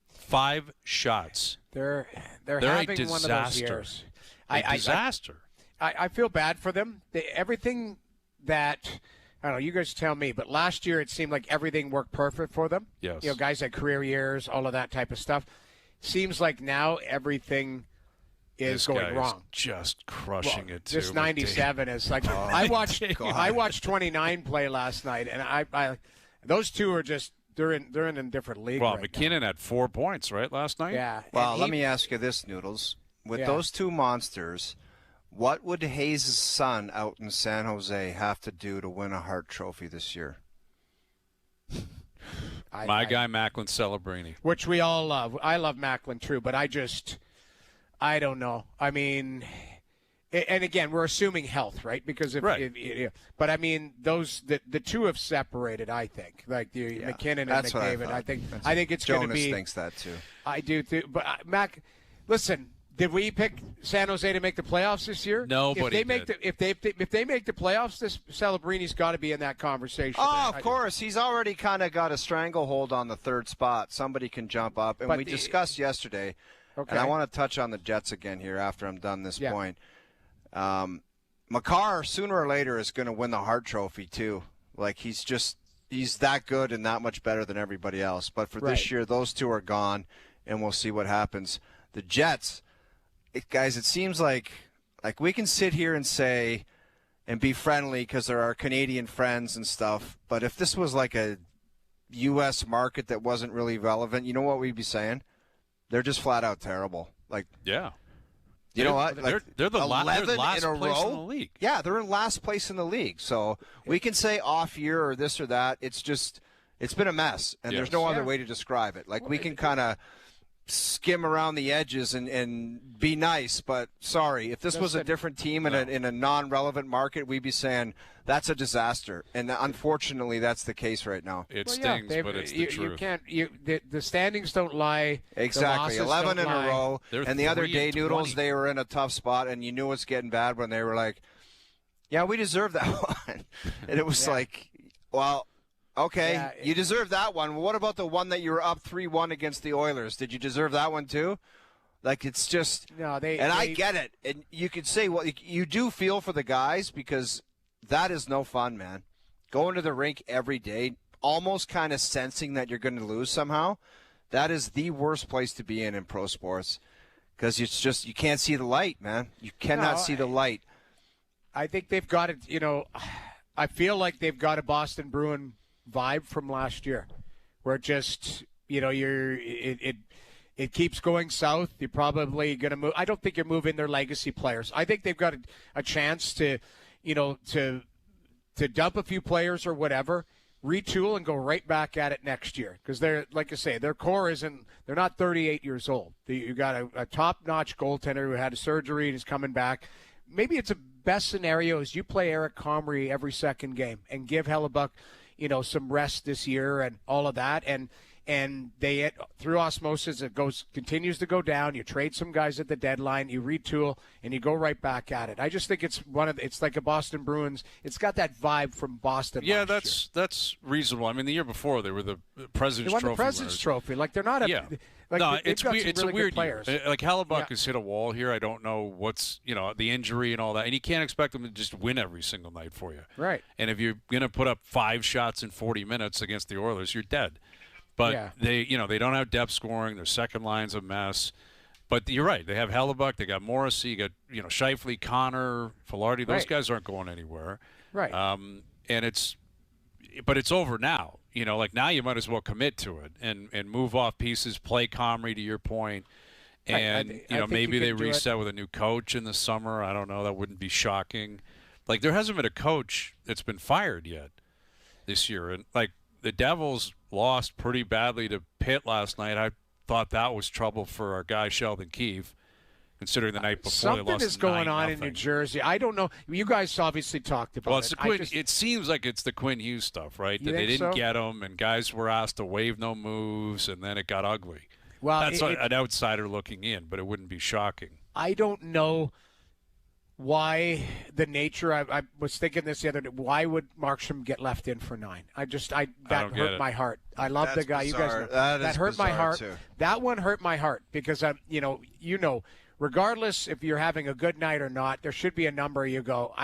5 shots. They're having a one of those years. Disaster. I feel bad for them. Everything that I don't know, you guys tell me, but last year it seemed like everything worked perfect for them. Yes. Guys had career years, all of that type of stuff. Seems like now everything is going wrong. Just crushing it too. This 97 is like I watched 29 play last night, and I those two are just they're in a different league. Well, right McKinnon now. had 4 points right last night. Yeah. Well, let me ask you this, Noodles. With those two monsters, what would Hayes' son out in San Jose have to do to win a Hart Trophy this year? My guy, Macklin Celebrini. Which we all love. I love Macklin, too, but I don't know. I mean, and again, we're assuming health, right? Because but I mean, the two have separated. I think, like McKinnon and McDavid. I think it's going to be. Jonas thinks that too. I do too. But Mac, listen. Did we pick San Jose to make the playoffs this year? Nobody did. If they make the playoffs, this Celebrini's got to be in that conversation. Oh, of course. He's already kind of got a stranglehold on the third spot. Somebody can jump up. And we discussed yesterday, and I want to touch on the Jets again here after I'm done this point. Makar, sooner or later, is going to win the Hart Trophy, too. Like, he's that good and that much better than everybody else. But for this year, those two are gone, and we'll see what happens. The Jets... Guys, it seems like we can sit here and say and be friendly because they're our Canadian friends and stuff, but if this was like a U.S. market that wasn't really relevant, you know what we'd be saying? They're just flat out terrible. Like, yeah. You know what? Like, they're the 11 last in a place row in the league. Yeah, they're in last place in the league. So we can say off year or this or that. It's been a mess, and there's no other way to describe it. Like, we can kind of skim around the edges and be nice, but sorry, if this was a different team in a non-relevant market, we'd be saying that's a disaster, and unfortunately that's the case right now. It stings, but it's the truth. You can't. The standings don't lie. Exactly, 11 in a row. And the other day, Noodles, 20. they were in a tough spot, and you knew it's getting bad when they were like, yeah, we deserve that one. And it was like, well, okay, you deserve that one. Well, what about the one that you were up 3-1 against the Oilers? Did you deserve that one too? Like, it's just – I get it. And you could say, well, you do feel for the guys because that is no fun, man. Going to the rink every day, almost kind of sensing that you're going to lose somehow, that is the worst place to be in pro sports because it's just – you can't see the light, man. You cannot see the light. I think they've got it, I feel like they've got a Boston Bruin – vibe from last year where it just it keeps going south. You're probably going to move. I don't think you're moving their legacy players. I think they've got a chance to dump a few players or whatever, retool and go right back at it next year because they're, like I say, their core they're not 38 years old. You got a top-notch goaltender who had a surgery and is coming back. Maybe it's a best scenario is you play Eric Comrie every second game and give Hellebuck some rest this year and all of that. And they, through osmosis, it continues to go down. You trade some guys at the deadline, you retool, and you go right back at it. I just think it's like a Boston Bruins. It's got that vibe from Boston. Yeah, that's reasonable. I mean, the year before they were the President's Trophy. They won the President's Trophy. Like they're not a. Yeah. Like, no, it's a weird players. year. Like Hellebuck has hit a wall here. I don't know what's the injury and all that, and you can't expect them to just win every single night for you. Right. And if you're going to put up 5 shots in 40 minutes against the Oilers, you're dead. But they don't have depth scoring. Their second line's a mess. But you're right. They have Hellebuck. They got Morrissey. You got Scheifele, Connor, Filardi. Those guys aren't going anywhere. Right. But it's over now. Like now you might as well commit to it and move off pieces, play Comrie to your point. And, maybe they reset with a new coach in the summer. I don't know. That wouldn't be shocking. Like there hasn't been a coach that's been fired yet this year. And like the Devils lost pretty badly to Pitt last night. I thought that was trouble for our guy Sheldon Keefe. Considering the night before they lost 9-0. Something is going on in New Jersey. I don't know. You guys obviously talked about it. Well, it seems like it's the Quinn Hughes stuff, right? That they didn't get him, and guys were asked to waive no moves, and then it got ugly. Well, that's an outsider looking in, but it wouldn't be shocking. I don't know why the nature. I was thinking this the other day. Why would Markstrom get left in for 9? That hurt my heart. I love the guy. Bizarre. You guys know that hurt my heart. Too. That one hurt my heart because regardless if you're having a good night or not, there should be a number you go,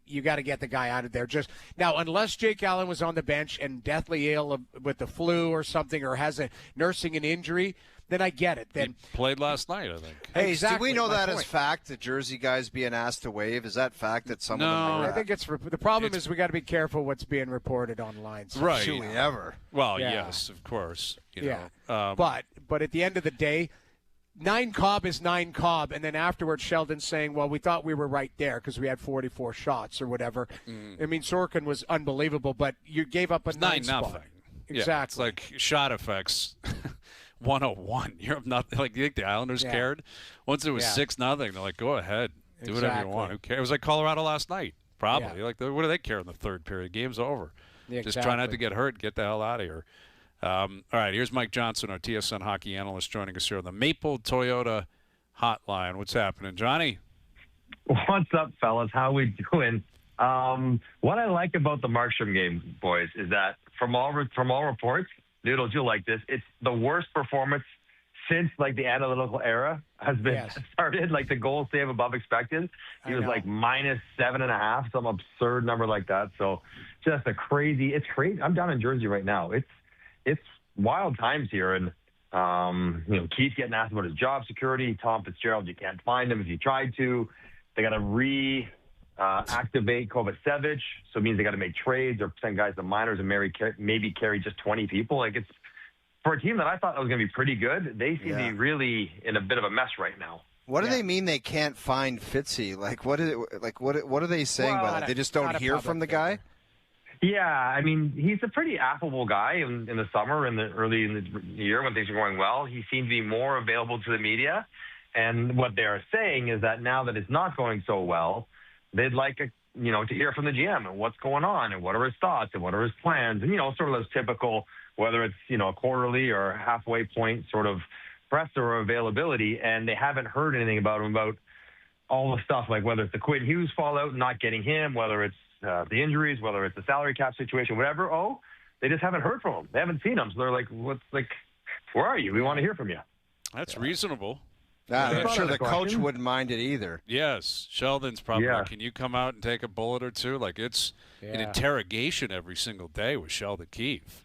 you got to get the guy out of there. Just now, unless Jake Allen was on the bench and deathly ill with the flu or something or has nursing an injury, then I get it. Then he played last night, I think. Hey, exactly, do we know that as fact, the Jersey guys being asked to waive? Is that fact that some of them are? I think the problem is we got to be careful what's being reported online. So right. Should we ever? Well, yes, of course. But at the end of the day, 9 Cobb is 9 Cobb, and then afterwards Sheldon's saying, well, we thought we were right there because we had 44 shots or whatever. I mean, Sorkin was unbelievable, but you gave up a 9 spot. 9-0. Exactly. Yeah, it's like shot effects 101. You're not like, you think the Islanders cared? Once it was 6-0, they're like, go ahead. Do whatever you want. Who cares? It was like Colorado last night. Probably. Like, what do they care in the third period? Game's over. Just try not to get hurt. Get the hell out of here. All right, here's Mike Johnson, our TSN hockey analyst, joining us here on the Maple Toyota Hotline. What's happening, Johnny? What's up, fellas? How we doing? What I like about the Markstrom game, boys, is that from all reports, Noodles, you'll like this. It's the worst performance since like the analytical era has been started. Like the goal save above expected, he was like -7.5, some absurd number like that. So just it's crazy. I'm down in Jersey right now. It's wild times here, and Keith's getting asked about his job security. Tom Fitzgerald, you can't find him if you tried to. They got to activate Kovacevic, so it means they got to make trades or send guys to minors and maybe carry just 20 people. Like, it's for a team that I thought was going to be pretty good. They seem to be really in a bit of a mess right now. What do they mean they can't find Fitzy? Like, what are they saying by that? They just don't hear from the guy? Yeah, I mean, he's a pretty affable guy in the summer and early in the year when things are going well. He seemed to be more available to the media. And what they're saying is that now that it's not going so well, they'd like to hear from the GM and what's going on and what are his thoughts and what are his plans and, sort of those typical, whether it's, a quarterly or halfway point sort of press or availability. And they haven't heard anything about him, about all the stuff, like whether it's the Quinn Hughes fallout, not getting him, whether it's the injuries, whether it's the salary cap situation, whatever. Oh, they just haven't heard from him. They haven't seen him. So they're like, where are you? We want to hear from you. That's reasonable. I'm sure the coach wouldn't mind it either. Yes. Sheldon's probably like, can you come out and take a bullet or two? Like, it's an interrogation every single day with Sheldon Keefe.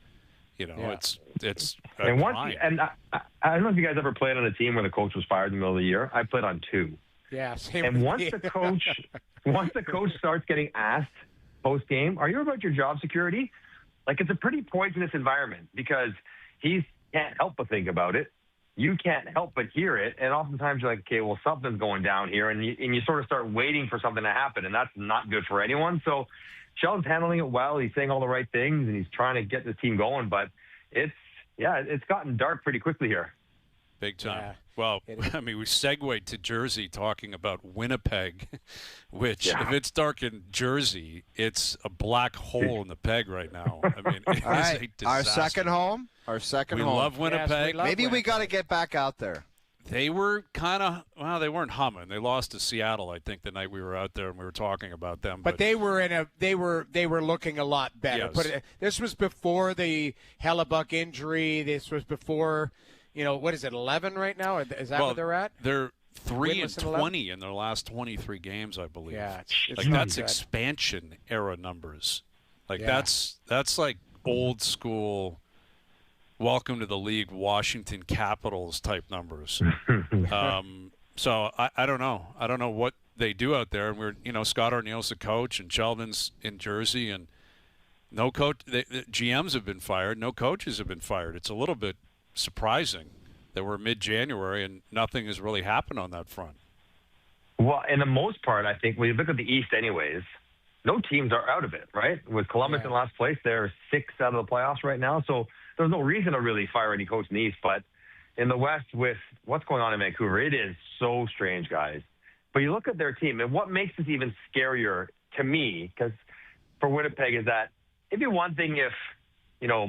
It's and I don't know if you guys ever played on a team where the coach was fired in the middle of the year. I played on 2. Yeah, same. And once the coach starts getting asked post game, are you about your job security? Like, it's a pretty poisonous environment because he can't help but think about it. You can't help but hear it, and oftentimes you're like, okay, well, something's going down here, and you sort of start waiting for something to happen, and that's not good for anyone. So Sheldon's handling it well. He's saying all the right things, and he's trying to get the team going, but it's gotten dark pretty quickly here. Big time. Yeah. Well, I mean, we segued to Jersey talking about Winnipeg, which if it's dark in Jersey, it's a black hole in the peg right now. I mean, it is a disaster. Our second home. We love Winnipeg. Yes, Maybe we got to get back out there. They were they weren't humming. They lost to Seattle, I think, the night we were out there and we were talking about them. But they were looking a lot better. Yes. This was before the Hellebuck injury. This was before, what is it, 11 right now? Is that what they're at? They're 3-20 in their last 23 games, I believe. Yeah, it's that's expansion era numbers. Like that's like old school. Welcome to the league, Washington Capitals type numbers. So I don't know. I don't know what they do out there. And we're, Scott Arneal's the coach, and Sheldon's in Jersey, and no coach. The GMs have been fired. No coaches have been fired. It's a little bit surprising that we're mid-January and nothing has really happened on that front. Well, in the most part, I think when you look at the East, anyways, no teams are out of it, right? With Columbus in last place, they're 6 out of the playoffs right now, so there's no reason to really fire any coach in the East. But in the West, with what's going on in Vancouver, it is so strange, guys. But you look at their team, and what makes this even scarier to me, because for Winnipeg, is that it'd be one thing if,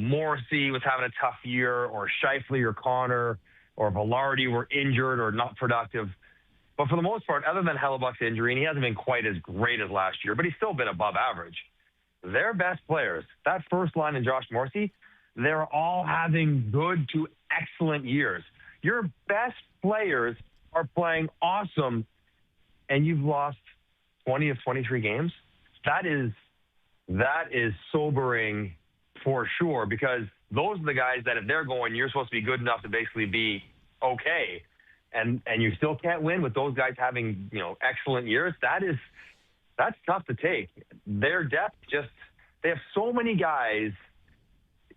Morrissey was having a tough year, or Scheifele or Connor or Velarde were injured or not productive. But for the most part, other than Hellebuck's injury, and he hasn't been quite as great as last year, but he's still been above average. Their best players, that first line and Josh Morrissey, they're all having good to excellent years. Your best players are playing awesome, and you've lost 20 of 23 games. That is sobering for sure, because those are the guys that if they're going, you're supposed to be good enough to basically be okay, and you still can't win with those guys having excellent years. That's tough to take. Their depth they have so many guys.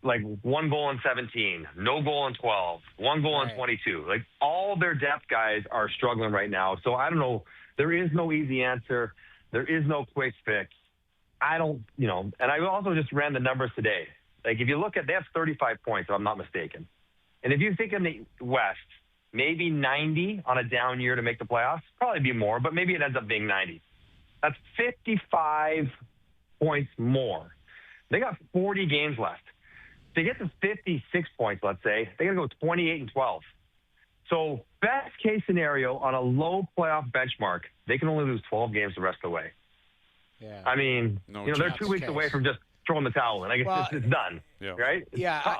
Like 1 goal in 17, no goal in 12, 1 goal in 22. Like, all their depth guys are struggling right now. So I don't know. There is no easy answer. There is no quick fix. I don't, and I also just ran the numbers today. Like, if you look at, they have 35 points, if I'm not mistaken. And if you think in the West, maybe 90 on a down year to make the playoffs, probably be more, but maybe it ends up being 90. That's 55 points more. They got 40 games left. To get to 56 points, let's say, they got to go 28-12. So best case scenario on a low playoff benchmark, they can only lose 12 games the rest of the way. Yeah. I mean, they're 2 weeks away from just throwing the towel in. I guess it's done, right?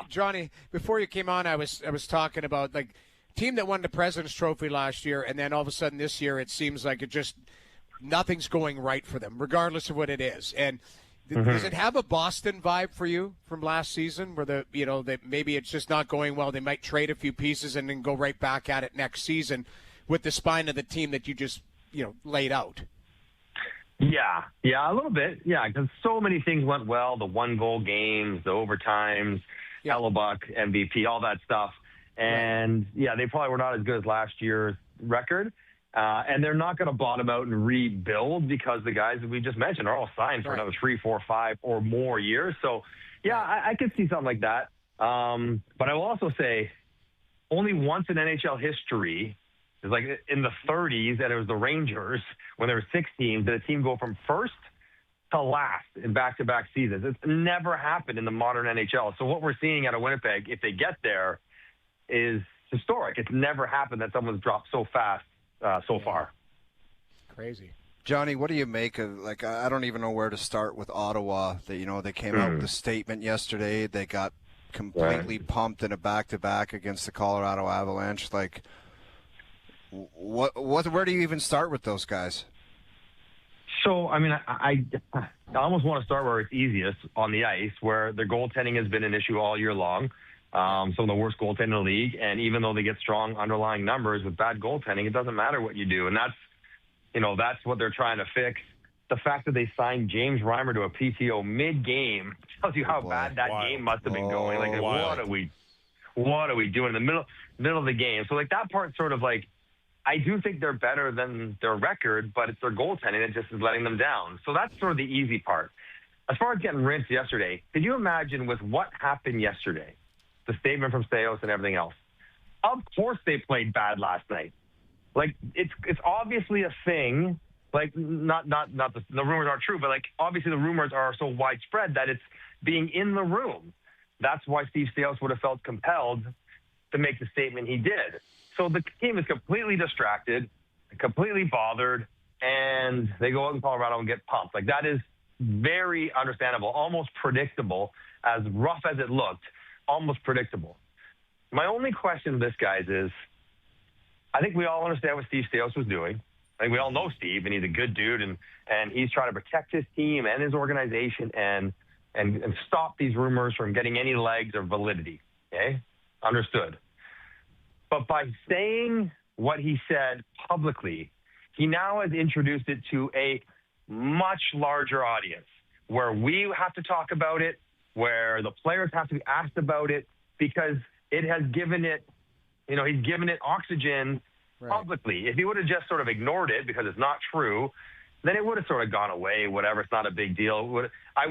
Johnny, before you came on, I was talking about, like, team that won the President's Trophy last year, and then all of a sudden this year it seems like nothing's going right for them, regardless of what it is. And does it have a Boston vibe for you from last season, where that maybe it's just not going well? They might trade a few pieces and then go right back at it next season with the spine of the team that you just laid out. Yeah, a little bit. Yeah, because so many things went well: the 1-goal games, the overtimes, Hellebuck, MVP, all that stuff. And they probably were not as good as last year's record. And they're not going to bottom out and rebuild, because the guys that we just mentioned are all signed for another 3, 4, 5 or more years. So, I could see something like that. But I will also say, only once in NHL history, it's like in the 30s, and it was the Rangers, when there were 6 teams, did a team go from first to last in back-to-back seasons. It's never happened in the modern NHL. So what we're seeing out of Winnipeg, if they get there, is historic. It's never happened that someone's dropped so fast so far. Crazy. Johnny, what do you make of, like, I don't even know where to start with Ottawa. They came out with a statement yesterday. They got completely pumped in a back-to-back against the Colorado Avalanche. Like, where do you even start with those guys? So, I mean, I almost want to start where it's easiest, on the ice, where their goaltending has been an issue all year long. Some of the worst goaltending in the league, and even though they get strong underlying numbers with bad goaltending, it doesn't matter what you do, and that's what they're trying to fix. The fact that they signed James Reimer to a PTO mid-game tells you how bad that game must have been going. Like, what are we doing in the middle of the game? So, like, that part sort of, like, I do think they're better than their record, but it's their goaltending that just is letting them down. So that's sort of the easy part. As far as getting rinsed yesterday, could you imagine with what happened yesterday, the statement from Staios and everything else? Of course they played bad last night. Like, it's obviously a thing. Like, not the rumors aren't true, but, like, obviously the rumors are so widespread that it's being in the room. That's why Steve Staios would have felt compelled to make the statement he did. So the team is completely distracted, completely bothered, and they go out in Colorado and get pumped. Like, that is very understandable, almost predictable, as rough as it looked, almost predictable. My only question to this, guys, is I think we all understand what Steve Staios was doing. I think we all know Steve, and he's a good dude, and he's trying to protect his team and his organization and stop these rumors from getting any legs or validity. Okay? Understood. But by saying what he said publicly, he now has introduced it to a much larger audience, where we have to talk about it, where the players have to be asked about it, because it has given it, he's given it oxygen publicly. If he would have just sort of ignored it because it's not true, then it would have sort of gone away, whatever. It's not a big deal.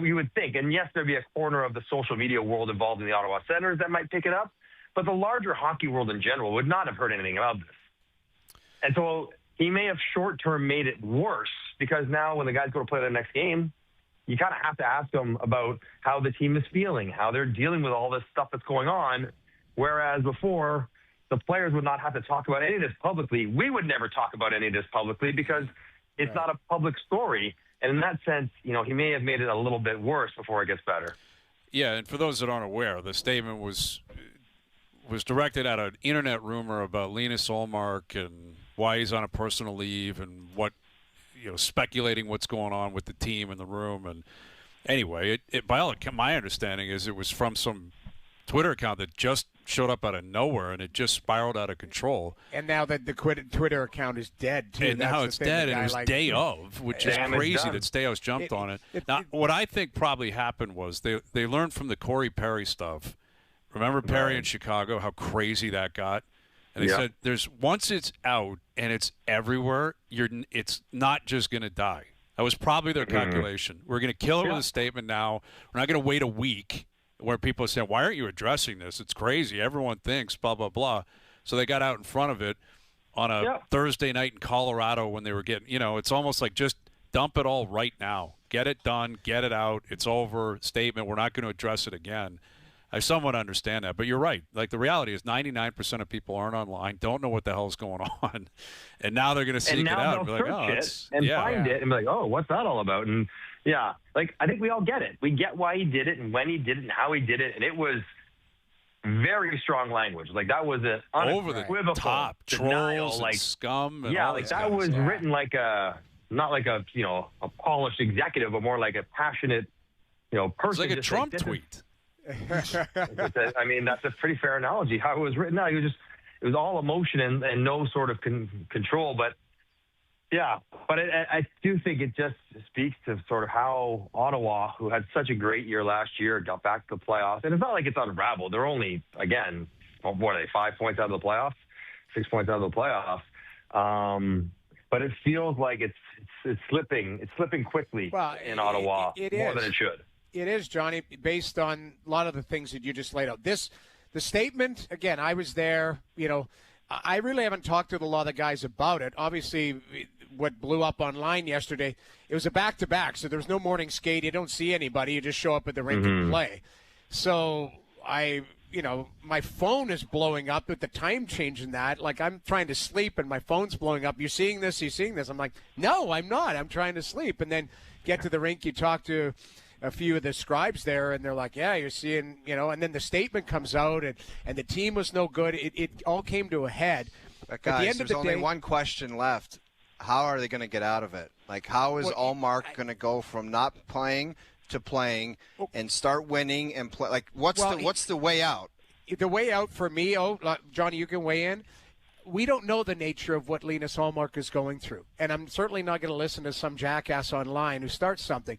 We would think. And yes, there'd be a corner of the social media world involved in the Ottawa Senators that might pick it up, but the larger hockey world in general would not have heard anything about this. And so he may have short-term made it worse, because now when the guys go to play the next game, you kind of have to ask them about how the team is feeling, how they're dealing with all this stuff that's going on, whereas before, the players would not have to talk about any of this publicly. We would never talk about any of this publicly because it's not a public story. And in that sense, he may have made it a little bit worse before it gets better. Yeah, and for those that aren't aware, the statement was directed at an internet rumor about Linus Ullmark and why he's on a personal leave and what, speculating what's going on with the team in the room. And anyway, my understanding is it was from some Twitter account that just showed up out of nowhere, and it just spiraled out of control. And now that the Twitter account is dead, too. And now it's dead, and it was day of, which is crazy that Staios jumped on it. Now, what I think probably happened was they learned from the Corey Perry stuff. Remember Perry in Chicago, how crazy that got? And they said, once it's out and it's everywhere, it's not just going to die. That was probably their calculation. We're going to kill it with a statement now. We're not going to wait a week where people are saying, why aren't you addressing this? It's crazy. Everyone thinks blah, blah, blah. So they got out in front of it on a Thursday night in Colorado when they were getting, it's almost like just dump it all right now. Get it done. Get it out. It's over. Statement. We're not going to address it again. I somewhat understand that. But you're right. Like, the reality is 99% of people aren't online, don't know what the hell is going on. And now they're going to seek it out. And now they'll search it and find it and be like, oh, what's that all about? And, I think we all get it. We get why he did it and when he did it and how he did it. And it was very strong languge. Like, that was an unequivocal top denial, trolls and scum. And that was written like not like a polished executive, but more like a passionate, person. It's like a Trump tweet. I mean, that's a pretty fair analogy. How it was written out, it was all emotion and no sort of control. But I do think it just speaks to sort of how Ottawa, who had such a great year last year, got back to the playoffs. And it's not like it's unraveled. They're only, again, what are they, 5 points out of the playoffs, 6 points out of the playoffs. But it feels like it's slipping. It's slipping quickly in Ottawa more than it should. It is, Johnny, based on a lot of the things that you just laid out. The statement, again, I was there, I really haven't talked to a lot of the guys about it. Obviously, what blew up online yesterday, it was a back-to-back, so there was no morning skate. You don't see anybody. You just show up at the rink and play. So my phone is blowing up with the time change in that. Like, I'm trying to sleep and my phone's blowing up. You seeing this? I'm like, no, I'm not. I'm trying to sleep. And then get to the rink, you talk to a few of the scribes there, and they're like, yeah, you're seeing, and then the statement comes out, and the team was no good. It all came to a head. But guys, there's only one question left. How are they going to get out of it? Like, how is Allmark going to go from not playing to playing and start winning and play? Like, what's the way out? The way out for me, Johnny, you can weigh in. We don't know the nature of what Linus Allmark is going through, and I'm certainly not going to listen to some jackass online who starts something.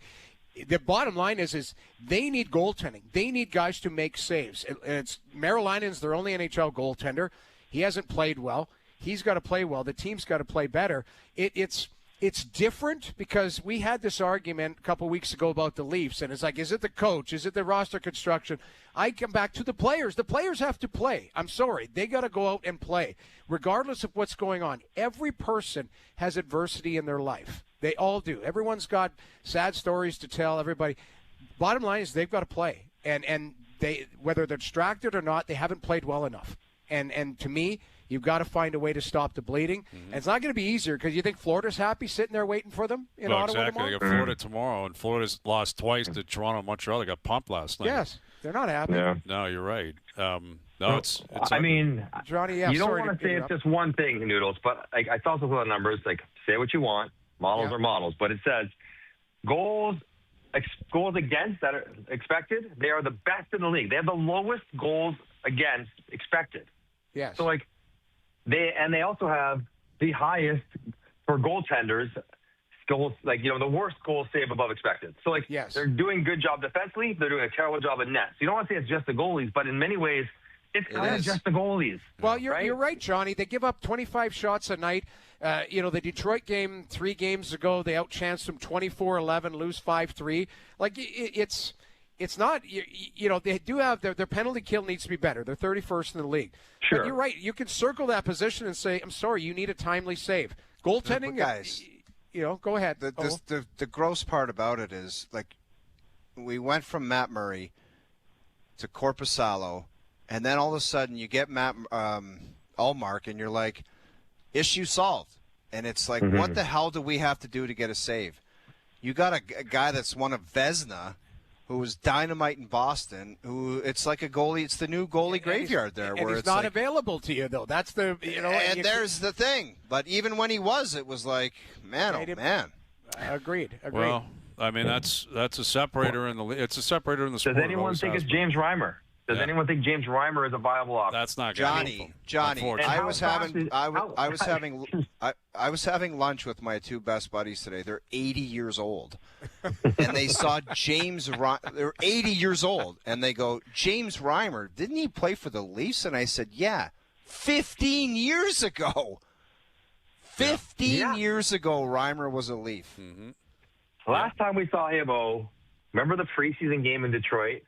The bottom line is they need goaltending. They need guys to make saves. It's Marilainen's their only NHL goaltender. He hasn't played well. He's got to play well. The team's got to play better. It's different because we had this argument a couple weeks ago about the Leafs, and it's like, is it the coach? Is it the roster construction? I come back to the players. The players have to play. I'm sorry. They got to go out and play, regardless of what's going on. Every person has adversity in their life. They all do. Everyone's got sad stories to tell. Everybody. Bottom line is they've got to play, and they, whether they're distracted or not, they haven't played well enough. And to me, you've got to find a way to stop the bleeding. And it's not going to be easier because you think Florida's happy sitting there waiting for them in Ottawa exactly. tomorrow? They got Florida tomorrow, and Florida's lost twice to Toronto and Montreal. They got pumped last night. Yes, they're not happy. Yeah. No, you're right. It's I mean, Johnny, you don't want to say it's just one thing, Noodles, but I saw some of the numbers. Like, say what you want. Models are models. But it says goals against that are expected, they are the best in the league. They have the lowest goals against expected. Yes. So, they also have the highest for goaltenders goals, the worst goal save above expected. So, they're doing a good job defensively. They're doing a terrible job at net. So you don't want to say it's just the goalies, but in many ways, it's kind of just the goalies. Well, you're right, Johnny. They give up 25 shots a night. The Detroit game 3 games ago, they outchanced them 24-11, lose 5-3. It's not, they do have their penalty kill needs to be better. They're 31st in the league. Sure. But you're right. You can circle that position and say, I'm sorry, you need a timely save. Goaltending, guys, go ahead. The gross part about it is, we went from Matt Murray to Korpisalo, and then all of a sudden you get Matt Allmark, and you're like, issue solved. And it's like, what the hell do we have to do to get a save? You got a guy that's one of Vezina, who was dynamite in Boston, who it's like a goalie. It's the new goalie graveyard there. And he's not available to you, though. That's the, And there's the thing. But even when he was, it was like, man. Agreed. Well, I mean, that's a separator in the. It's a separator in the sport. Does anyone think it's James Reimer? Does anyone think James Reimer is a viable option? That's not Johnny. I was having lunch with my 2 best buddies today. They're 80 years old, and they saw James. They're 80 years old, and they go, James Reimer, didn't he play for the Leafs? And I said, yeah, 15 years ago. 15 years ago, Reimer was a Leaf. Last time we saw him, remember the preseason game in Detroit?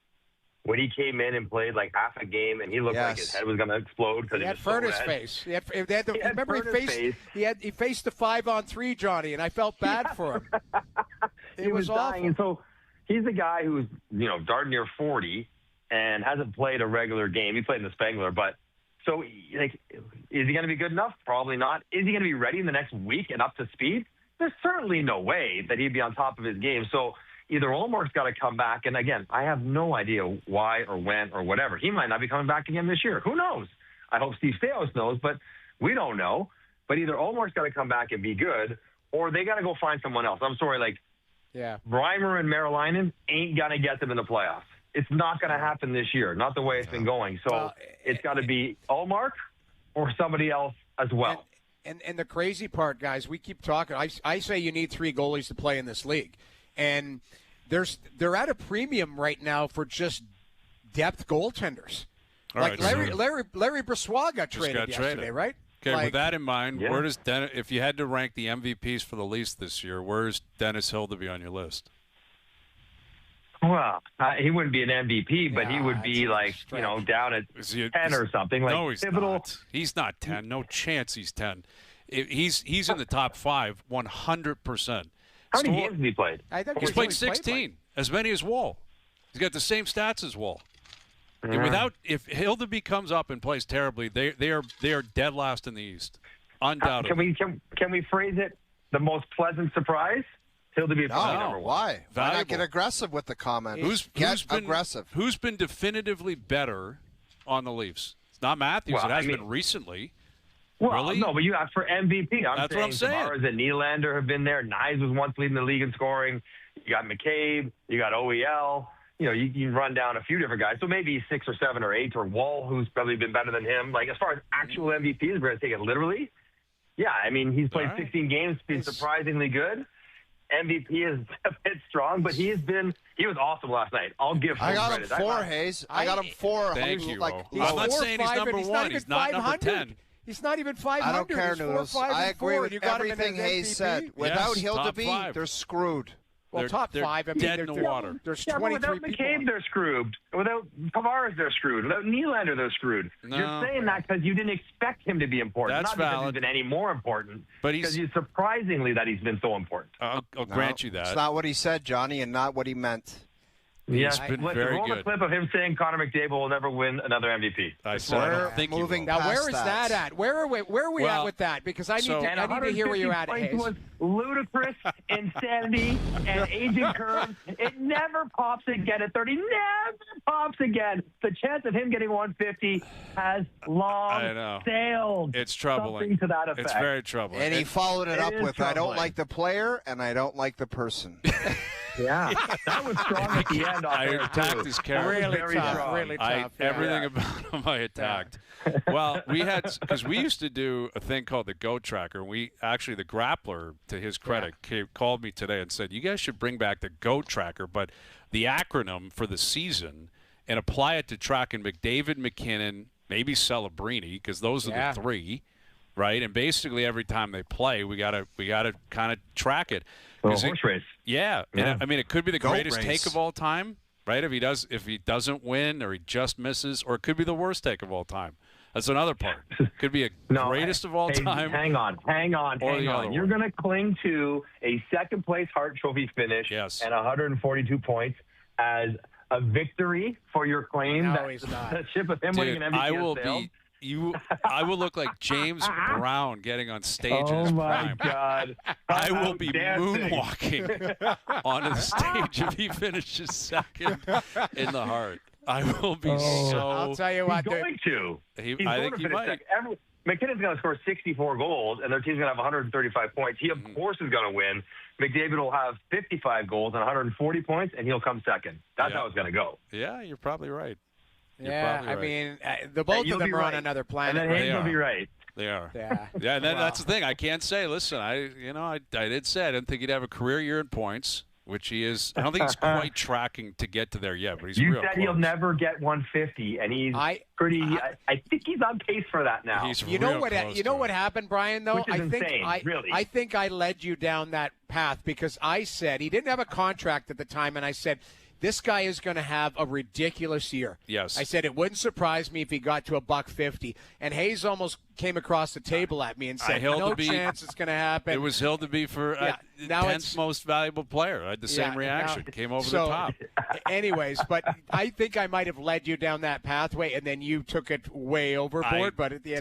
when he came in and played like half a game, and he looked like his head was going to explode because he had was furnace so red. face. He faced the 5-on-3, Johnny, and I felt bad for him. He was dying, awful. and so he's a guy who's darn near 40 and hasn't played a regular game. He played in the Spangler, but so like, is he going to be good enough? Probably not. Is he going to be ready in the next week and up to speed? There's certainly no way that he'd be on top of his game. So either Olmark's got to come back, and again, I have no idea why or when or whatever. He might not be coming back again this year. Who knows? I hope Steve Staios knows, but we don't know. But either Olmark's got to come back and be good, or they got to go find someone else. I'm sorry, Reimer and Marilainen ain't going to get them in the playoffs. It's not going to happen this year, not the way it's been going. So it's got to be Olmark or somebody else as well. And the crazy part, guys, we keep talking. I say you need 3 goalies to play in this league. And they're at a premium right now for just depth goaltenders. Larry Brossoit got traded yesterday, right? Okay, with that in mind, where does if you had to rank the MVPs for the Leafs this year, where's Dennis Hildeby on your list? Well, he wouldn't be an MVP, but he would be down at 10 or something. No, he's not. He's not 10. No chance he's 10. He's in the top 5, 100%. How many games has he played? He's played 16, as many as Wall. He's got the same stats as Wall. If Hildeby comes up and plays terribly, they are dead last in the East, undoubtedly. Can we phrase it the most pleasant surprise? Hildeby number 1. Why? Why not get aggressive with the comment? Who's been aggressive? Who's been definitively better on the Leafs? It's not Matthews. It has been recently. Well, really? No, but you asked for MVP. That's what I'm saying. Tavares and Nylander have been there. Knies was once leading the league in scoring. You got McCabe. You got OEL. You can run down a few different guys. So maybe 6 or 7 or 8, or Wall, who's probably been better than him. Like, as far as actual MVPs, we're going to take it literally. Yeah, I mean, he's played 16 games, been surprisingly good. MVP is a bit strong, but he was awesome last night. I'll give him credit. I got him 4, Hayes. I got him 4. Thank you, I'm not saying he's number 1. He's not number 10. He's not even 500. I don't care, Noodles. I agree with everything Hayes said. Without Hildeby, they're screwed. Well, top 5. I mean, dead in the water. There's 23 without McCabe, they're screwed. Without Tavares, they're screwed. Without Nylander, they're screwed. No. You're saying that because you didn't expect him to be important. That's not valid. Because he's been any more important, but because he's surprisingly that he's been so important. I'll grant you that. It's not what he said, Johnny, and not what he meant. He's been very roll good. A clip of him saying Connor McDavid will never win another MVP. I said I don't think moving now, where is that at? Where are we at with that? Because I need to hear where you're at, Hayes. Was ludicrous insanity and aging curve. It never pops again at 30. Never pops again. The chance of him getting 150 has long sailed. It's troubling. Something to that effect. It's very troubling. And he followed it up with, troubling. I don't like the player and I don't like the person. Yeah, that was strong at the end. I attacked his character. Really tough. Everything about him I attacked. Well, because we used to do a thing called the Goat Tracker. The Grappler, to his credit, called me today and said, you guys should bring back the Goat Tracker, but the acronym for the season, and apply it to tracking McDavid, McKinnon, maybe Celebrini, because those are the 3, right? And basically every time they play, we gotta kind of track it. Horse race. Yeah. And, I mean, it could be the greatest take of all time, right? If he doesn't win, or he just misses, or it could be the worst take of all time. That's another part. Could be greatest of all time. Hang on. You're going to cling to a second-place Hart Trophy finish and 142 points as a victory for your claim. No, he's not. The ship of him winning an MVP. I will look like James Brown getting on stage in his prime. Oh, my God. I will be moonwalking onto the stage if he finishes second in the Hart. I will be I'll tell you what. He's going to. I think he might. McKinnon's going to score 64 goals, and their team's going to have 135 points. He, of course, is going to win. McDavid will have 55 goals and 140 points, and he'll come second. That's how it's going to go. Yeah, you're probably right. I mean, the both of them are on another planet. And then Hayes will be right. They are. Yeah. Yeah, and then that's the thing. I can't say, listen, I did say I didn't think he'd have a career year in points, which he is. I don't think he's quite tracking to get to there yet, but he's real close. He'll never get 150, and he's pretty. I think he's on pace for that now. He's you know what happened, Brian? Though Which is insane, really. I think I led you down that path because I said he didn't have a contract at the time, and I said, this guy is going to have a ridiculous year. Yes. I said it wouldn't surprise me if he got to $1.50. And Hayes almost came across the table at me and said, no chance it's going to happen. It was held to be for now 10th most valuable player. I had the same reaction. Came over the top. Anyways, but I think I might have led you down that pathway, and then you took it way overboard. But at the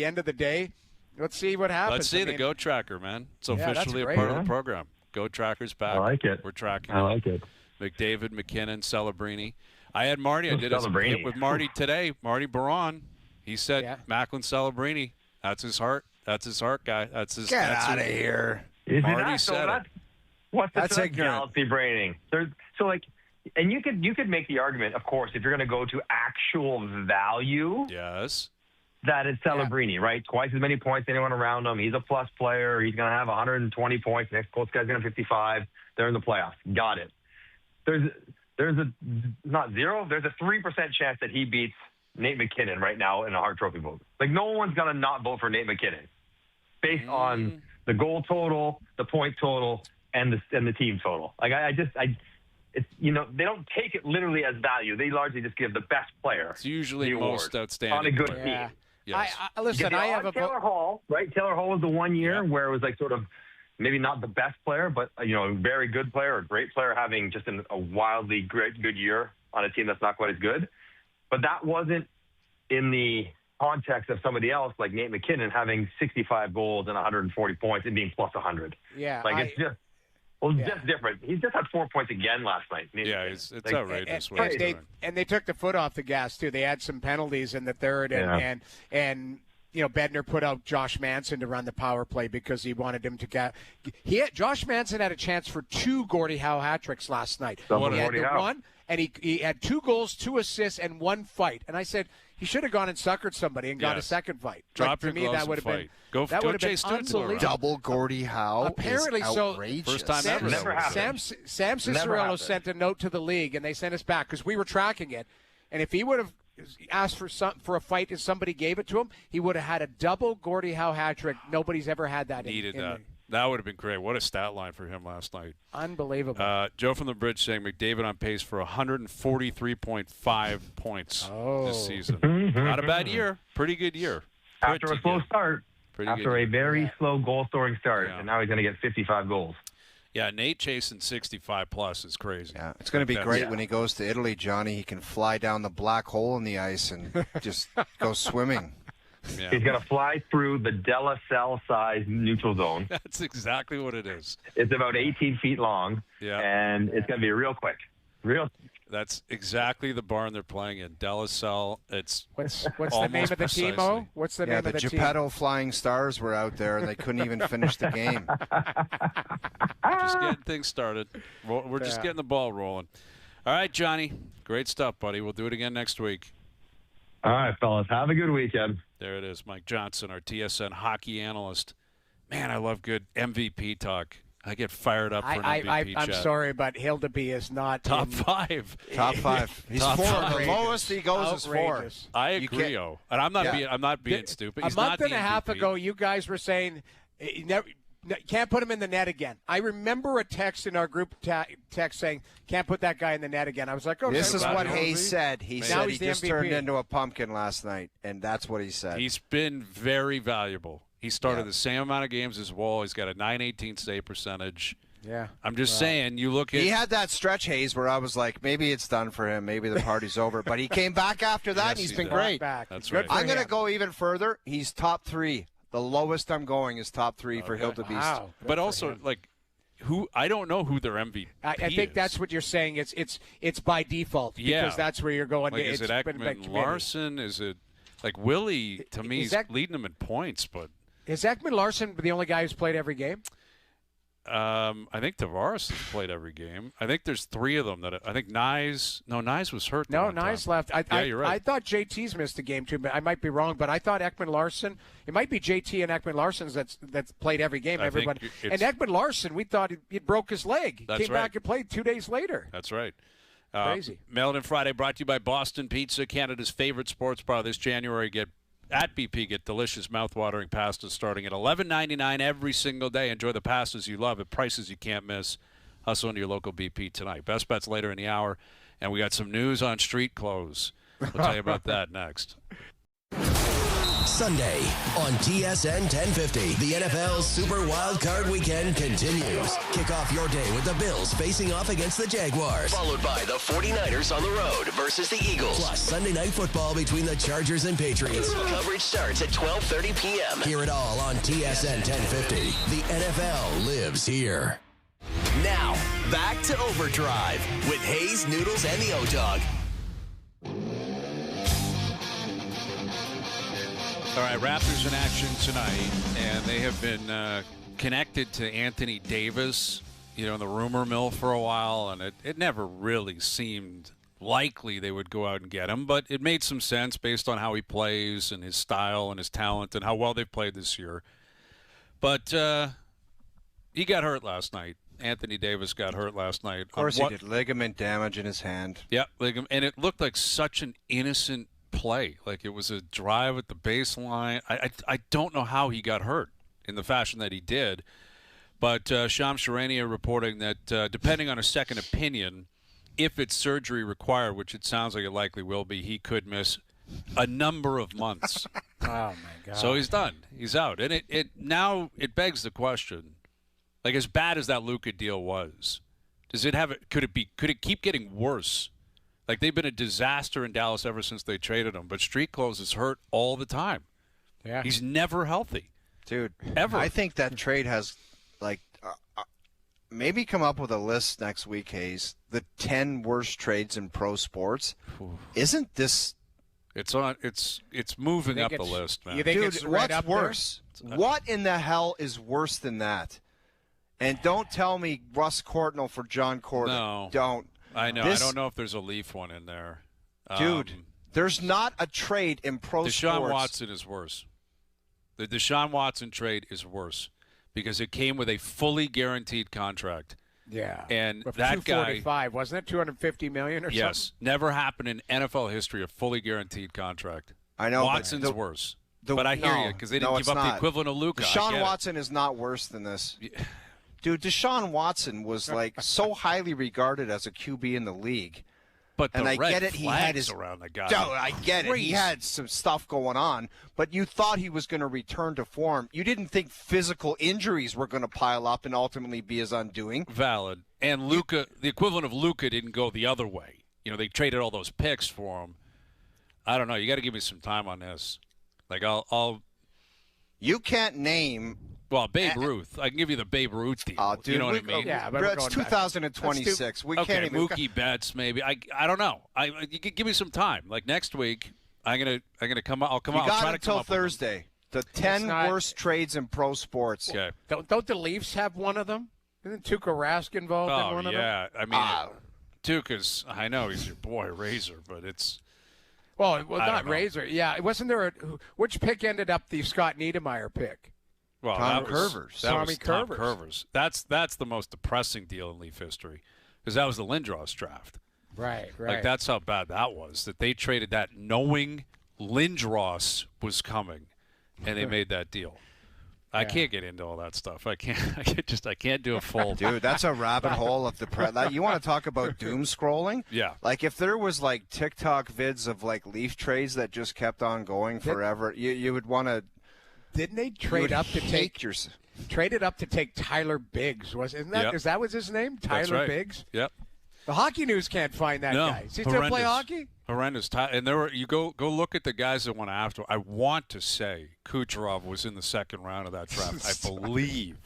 end of the day, let's see what happens. Let's see the Go Tracker, man. It's officially a great, part of the program. Go Tracker's back. I like it. We're tracking. I like it. McDavid, McKinnon, Celebrini. I had Marty. I did a hit with Marty today. Marty Baron. He said Macklin Celebrini. That's his heart. That's his heart guy. That's his. Get out of here. Marty said it. What's the galaxy braining? And you could make the argument, of course, if you're going to go to actual value. Yes. That it's Celebrini, right? Twice as many points as anyone around him. He's a plus player. He's going to have 120 points. Next close guy's going to have 55. They're in the playoffs. Got it. There's a not zero. There's a 3% chance that he beats Nate McKinnon right now in a Hart Trophy vote. Like, no one's going to not vote for Nate McKinnon based on the goal total, the point total, and the team total. Like, it's, they don't take it literally as value. They largely just give the best player. It's usually most outstanding on a good team. Yeah. Yes. Listen, I have Taylor Hall, right? Taylor Hall was the one year where it was like sort of maybe not the best player, but a very good player, a great player having just a wildly good year on a team that's not quite as good. But that wasn't in the context of somebody else like Nate McKinnon having 65 goals and 140 points and being plus 100. Yeah. It's just different. He just had 4 points again last night. It's outrageous. And they took the foot off the gas, too. They had some penalties in the third, and Bednar put out Josh Manson to run the power play because he wanted him to get. Josh Manson had a chance for 2 Gordie Howe hat tricks last night. He had one, and he had 2 goals, 2 assists, and 1 fight. And I said he should have gone and suckered somebody and got a second fight. Drop your gloves that would have been go chase unbelievable. Double Gordie Howe. Apparently, outrageous. First time ever. Never happened. Sam Cicerello sent a note to the league, and they sent us back because we were tracking it. And if he would have asked for a fight and somebody gave it to him, he would have had a double Gordie Howe hat trick. Nobody's ever had that. That would have been great. What a stat line for him last night. Unbelievable. Joe from the Bridge saying McDavid on pace for 143.5 points this season. Not a bad year. Pretty good year. After a slow start. After a very slow goal-scoring start. And now he's going to get 55 goals. Yeah, Nate chasing 65-plus is crazy. Yeah, it's going to be great when he goes to Italy, Johnny. He can fly down the black hole in the ice and just go swimming. Yeah. He's going to fly through the Della Cell-sized neutral zone. That's exactly what it is. It's about 18 feet long, and it's going to be real quick. That's exactly the barn they're playing in, Della Cell. It's what's the name of the team, O? What's the name of the team? The Geppetto Flying Stars were out there, and they couldn't even finish the game. Just getting things started. We're just getting the ball rolling. All right, Johnny. Great stuff, buddy. We'll do it again next week. All right, fellas. Have a good weekend. There it is. Mike Johnson, our TSN hockey analyst. Man, I love good MVP talk. I get fired up for an MVP I'm chat. sorry, but Hildeby is not top 5. Top 5. He's top 4. 5. The lowest he goes is 4. I agree, and I'm not being stupid. A month and a half ago, you guys were saying can't put him in the net again. I remember a text in our group text saying, can't put that guy in the net again. I was like, oh, this is what Hayes said. He said he just MVP. turned into a pumpkin last night, and that's what he said. He's been very valuable. He started the same amount of games as Wall. He's got a .918 save percentage. Yeah. I'm just saying, you look at... He had that stretch, Hayes, where I was like, maybe it's done for him. Maybe the party's over. But he came back after that, and he's been great. That's right. I'm going to go even further. He's top 3. The lowest I'm going is top 3 for Hildebeest. Wow. But also, I don't know who their MVP I think that's what you're saying. It's by default because that's where you're going. Is it Ekman Larson? Is it Willie? To me, he's leading them in points. But is Ekman Larson the only guy who's played every game? I think Tavares has played every game. I think there's 3 of them I think Nyes was hurt. No, Nyes left. You're right. I thought JT's missed a game too, but I might be wrong. But I thought Ekman Larson. It might be JT and Ekman Larson that's played every game. Everybody and Ekman Larson, we thought he broke his leg. Came back and played 2 days later. That's right. Crazy. Mailed-in Friday brought to you by Boston Pizza, Canada's favorite sports bar. This January, at BP, get delicious mouth-watering pastas starting at $11.99 every single day. Enjoy the pastas you love at prices you can't miss. Hustle into your local BP tonight. Best bets later in the hour, and we got some news on street clothes. We'll tell you about that next. Sunday on TSN 1050, the NFL Super Wild Card Weekend continues. Kick off your day with the Bills facing off against the Jaguars, followed by the 49ers on the road versus the Eagles. Plus Sunday night football between the Chargers and Patriots. Coverage starts at 12:30 p.m. Hear it all on TSN 1050. The NFL lives here. Now, back to OverDrive with Hayes, Noodles, and the O-Dog. All right, Raptors in action tonight, and they have been connected to Anthony Davis, in the rumor mill for a while, and it never really seemed likely they would go out and get him, but it made some sense based on how he plays and his style and his talent and how well they've played this year. But he got hurt last night. Anthony Davis got hurt last night. Of course he did. Ligament damage in his hand. Yeah, ligament, and it looked like such an innocent play. Like it was a drive at the baseline. I don't know how he got hurt in the fashion that he did. But Shams Charania reporting that depending on a second opinion, if it's surgery required, which it sounds like it likely will be, he could miss a number of months. Oh, my God. So he's done. He's out. And now it begs the question, like as bad as that Luka deal was, could it keep getting worse? Like they've been a disaster in Dallas ever since they traded him, but street clothes is hurt all the time. Yeah. He's never healthy. Dude, ever. I think that trade has maybe come up with a list next week, Hayes. The 10 worst trades in pro sports. Isn't this? It's moving up the list, man. You think Dude, it's right what's up worse? What in the hell is worse than that? And don't tell me Russ Courtnall for John Corder. No. Don't. I know. I don't know if there's a Leaf one in there. Dude, there's not a trade in pro sports. Deshaun Watson is worse. The Deshaun Watson trade is worse because it came with a fully guaranteed contract. Yeah. And but that guy, $245, wasn't it? $250 million or something? Yes. Never happened in NFL history, a fully guaranteed contract. I know. Watson's worse. But I hear you because they didn't give up the equivalent of Luka. Deshaun Watson is not worse than this. Dude, Deshaun Watson was so highly regarded as a QB in the league. But and I get it, he had his around the guy. No, I get it. He had some stuff going on, but you thought he was going to return to form. You didn't think physical injuries were going to pile up and ultimately be his undoing. Valid. And Luka, the equivalent of Luka, didn't go the other way. They traded all those picks for him. I don't know. You got to give me some time on this. Like I'll. You can't name. Well, Babe Ruth. I can give you the Babe Ruth deal. Dude, you know what I mean? Yeah, but it's 2026. We can't even. Mookie Betts, maybe. I don't know. You could give me some time. Like next week, I'm gonna come out. I'll come out. You I'll try got to come until Thursday. The 10 worst trades in pro sports. Okay. Don't the Leafs have one of them? Isn't Tuukka Rask involved in one of them? Yeah. I mean, Tuukka's. I know he's your boy Razor, but it's. Well, not Razor. Yeah, wasn't there which pick ended up the Scott Niedermayer pick? Well, Tommy Curvers. Tommy Curvers. That's the most depressing deal in Leaf history because that was the Lindros draft. Right. Like that's how bad that was. That they traded that knowing Lindros was coming, and they made that deal. I can't get into all that stuff. I can't do a full. Dude, that's a rabbit hole of the you want to talk about doom scrolling? Yeah. Like if there was like TikTok vids of like Leaf trades that just kept on going forever, you would want to. Didn't they trade up to take Tyler Biggs? Is that was his name? Tyler Biggs? Yep. The Hockey News can't find that guy. Does he still play hockey? Horrendous. And you go look at the guys that went after. I want to say Kucherov was in the second round of that draft. I believe.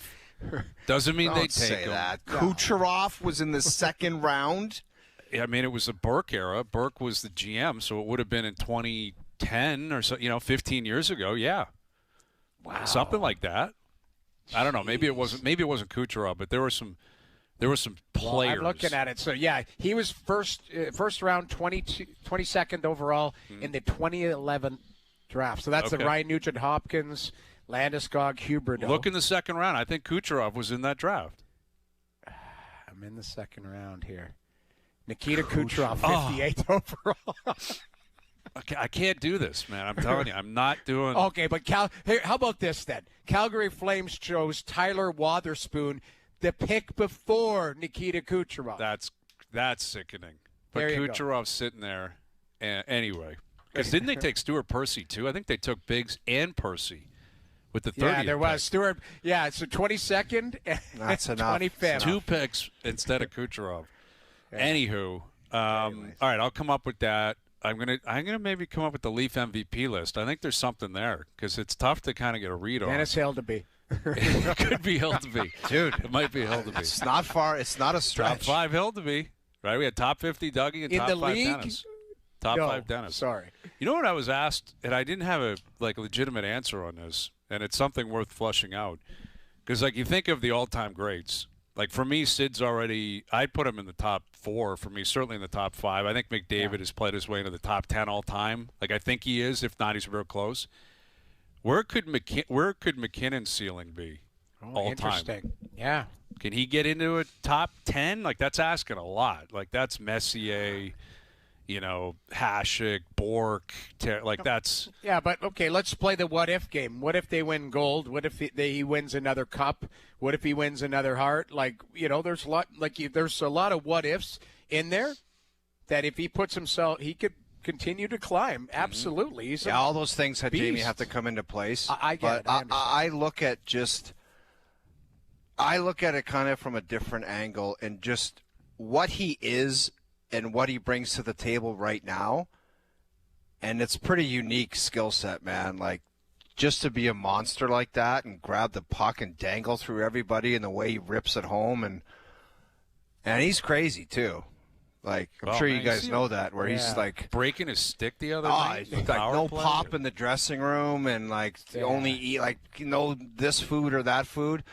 Doesn't mean they take him. That. Kucherov was in the second round. I mean, it was the Burke era. Burke was the GM, so it would have been in 2010 or so. 15 years ago. Yeah. Wow. Something like that. I don't know. Maybe it wasn't Kucherov, but there were some players. Well, I'm looking at it. So yeah, he was first round 22nd overall in the 2011 draft. So that's the Ryan Nugent Hopkins, Landeskog, Huberdeau. Look in the second round. I think Kucherov was in that draft. I'm in the second round here. Nikita Kucherov, 58th overall. Okay, I can't do this, man. I'm telling you, I'm not doing. Okay, but how about this then? Calgary Flames chose Tyler Wotherspoon, the pick before Nikita Kucherov. That's sickening. But There you Kucherov's sitting there anyway. Because didn't they take Stuart Percy, too? I think they took Biggs and Percy with the 30th Yeah, there was. pick. Stuart, it's the 22nd and That's enough. 25th. 2 picks instead of Kucherov. Anywho, all right, I'll come up with that. I'm gonna maybe come up with the Leaf MVP list. I think there's something there because it's tough to kind of get a read on. Dennis Hildeby. It could be Hildeby. Dude. It might be Hildeby. It's not far. It's not a stretch. Top 5 Hildeby, right? We had top 50 Dougie and In top the 5 league? Dennis. Top 5 Dennis. Sorry. You know what I was asked, and I didn't have a legitimate answer on this, and it's something worth fleshing out. Because you think of the all-time greats. For me, Sid's already – I'd put him in the top 4 for me, certainly in the top 5. I think McDavid has played his way into the top 10 all-time. I think he is, if not, he's real close. Where could McKinnon's ceiling be all-time? Interesting. Yeah. Can he get into a top 10? That's asking a lot. That's Messier – Hasek, Bork, that's... Yeah, but, okay, let's play the what-if game. What if they win gold? What if he wins another cup? What if he wins another Hart? There's a lot, there's a lot of what-ifs in there that if he puts himself, he could continue to climb. Absolutely. He's all those things that beast. Jamie have to come into place. I get it. I look at it kind of from a different angle and just what he is and what he brings to the table right now. And it's pretty unique skill set, man. Just to be a monster like that and grab the puck and dangle through everybody and the way he rips it home. And he's crazy, too. I'm sure you guys know that, where he's breaking his stick the other night. No pop in the dressing room and only eat this food or that food.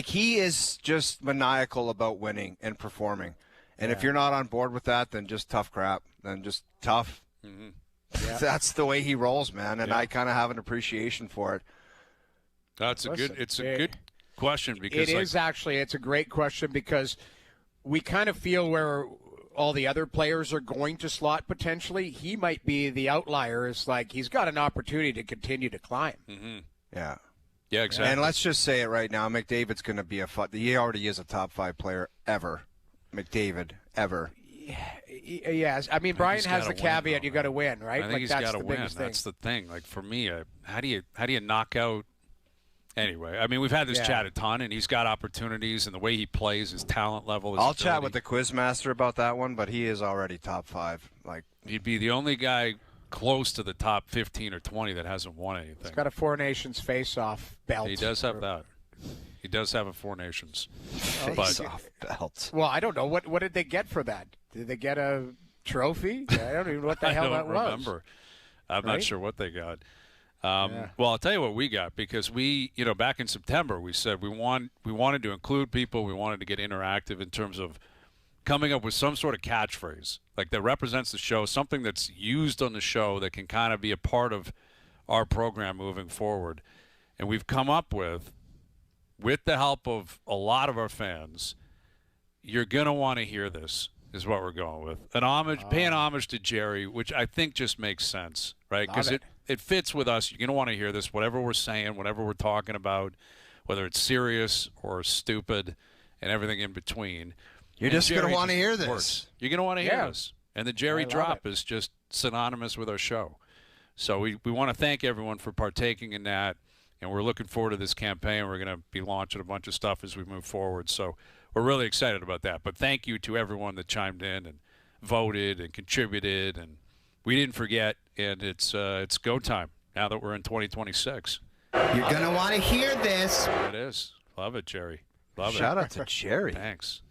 He is just maniacal about winning and performing. And if you're not on board with that, then just tough crap. Then just tough. Mm-hmm. Yeah. That's the way he rolls, man. And I kind of have an appreciation for it. It's a good question because it's a great question because we kind of feel where all the other players are going to slot potentially. He might be the outlier. It's he's got an opportunity to continue to climb. Mm-hmm. Yeah. Yeah, exactly. And let's just say it right now. McDavid's going to be he already is a top 5 player ever. McDavid ever. Yes, I mean Brian has the caveat you got to win, right? I think he's got to win. That's the thing. For me, how do you knock out? Anyway, I mean we've had this chat a ton, and he's got opportunities, and the way he plays, his talent level. I'll chat with the Quizmaster about that one, but he is already top 5. He'd be the only guy close to the top 15 or 20 that hasn't won anything. He's got a Four Nations face-off belt. He does have that. He does have a Four Nations face-off belt. Well, I don't know. What did they get for that? Did they get a trophy? I don't even know what the hell that was. I don't remember. I'm not sure what they got. Well, I'll tell you what we got because we, back in September, we said we wanted to include people. We wanted to get interactive in terms of coming up with some sort of catchphrase that represents the show, something that's used on the show that can kind of be a part of our program moving forward. And we've come up with the help of a lot of our fans, you're going to want to hear this, is what we're going with. Paying homage to Jerry, which I think just makes sense, right? Because it fits with us. You're going to want to hear this, whatever we're saying, whatever we're talking about, whether it's serious or stupid and everything in between. You're just going to want to hear this. You're going to want to hear this. And the Jerry drop is just synonymous with our show. So we want to thank everyone for partaking in that. And we're looking forward to this campaign. We're going to be launching a bunch of stuff as we move forward. So we're really excited about that. But thank you to everyone that chimed in and voted and contributed. And we didn't forget. And it's go time now that we're in 2026. You're going to want to hear this. It is. Love it, Jerry. Love it. Shout out to Jerry. Thanks.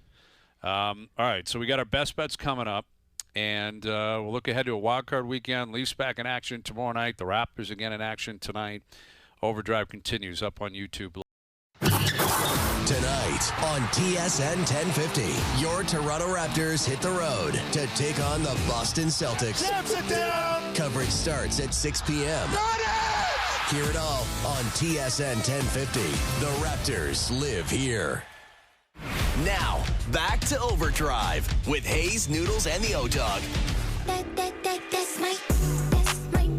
All right. So we got our best bets coming up. And we'll look ahead to a wild card weekend. Leafs back in action tomorrow night. The Raptors again in action tonight. OverDrive continues up on YouTube. Tonight on TSN 1050, your Toronto Raptors hit the road to take on the Boston Celtics. Sit down! Coverage starts at 6 p.m. Hear it all on TSN 1050. The Raptors live here. Now, back to OverDrive with Hayes, Noodles, and the O-Dog. That's my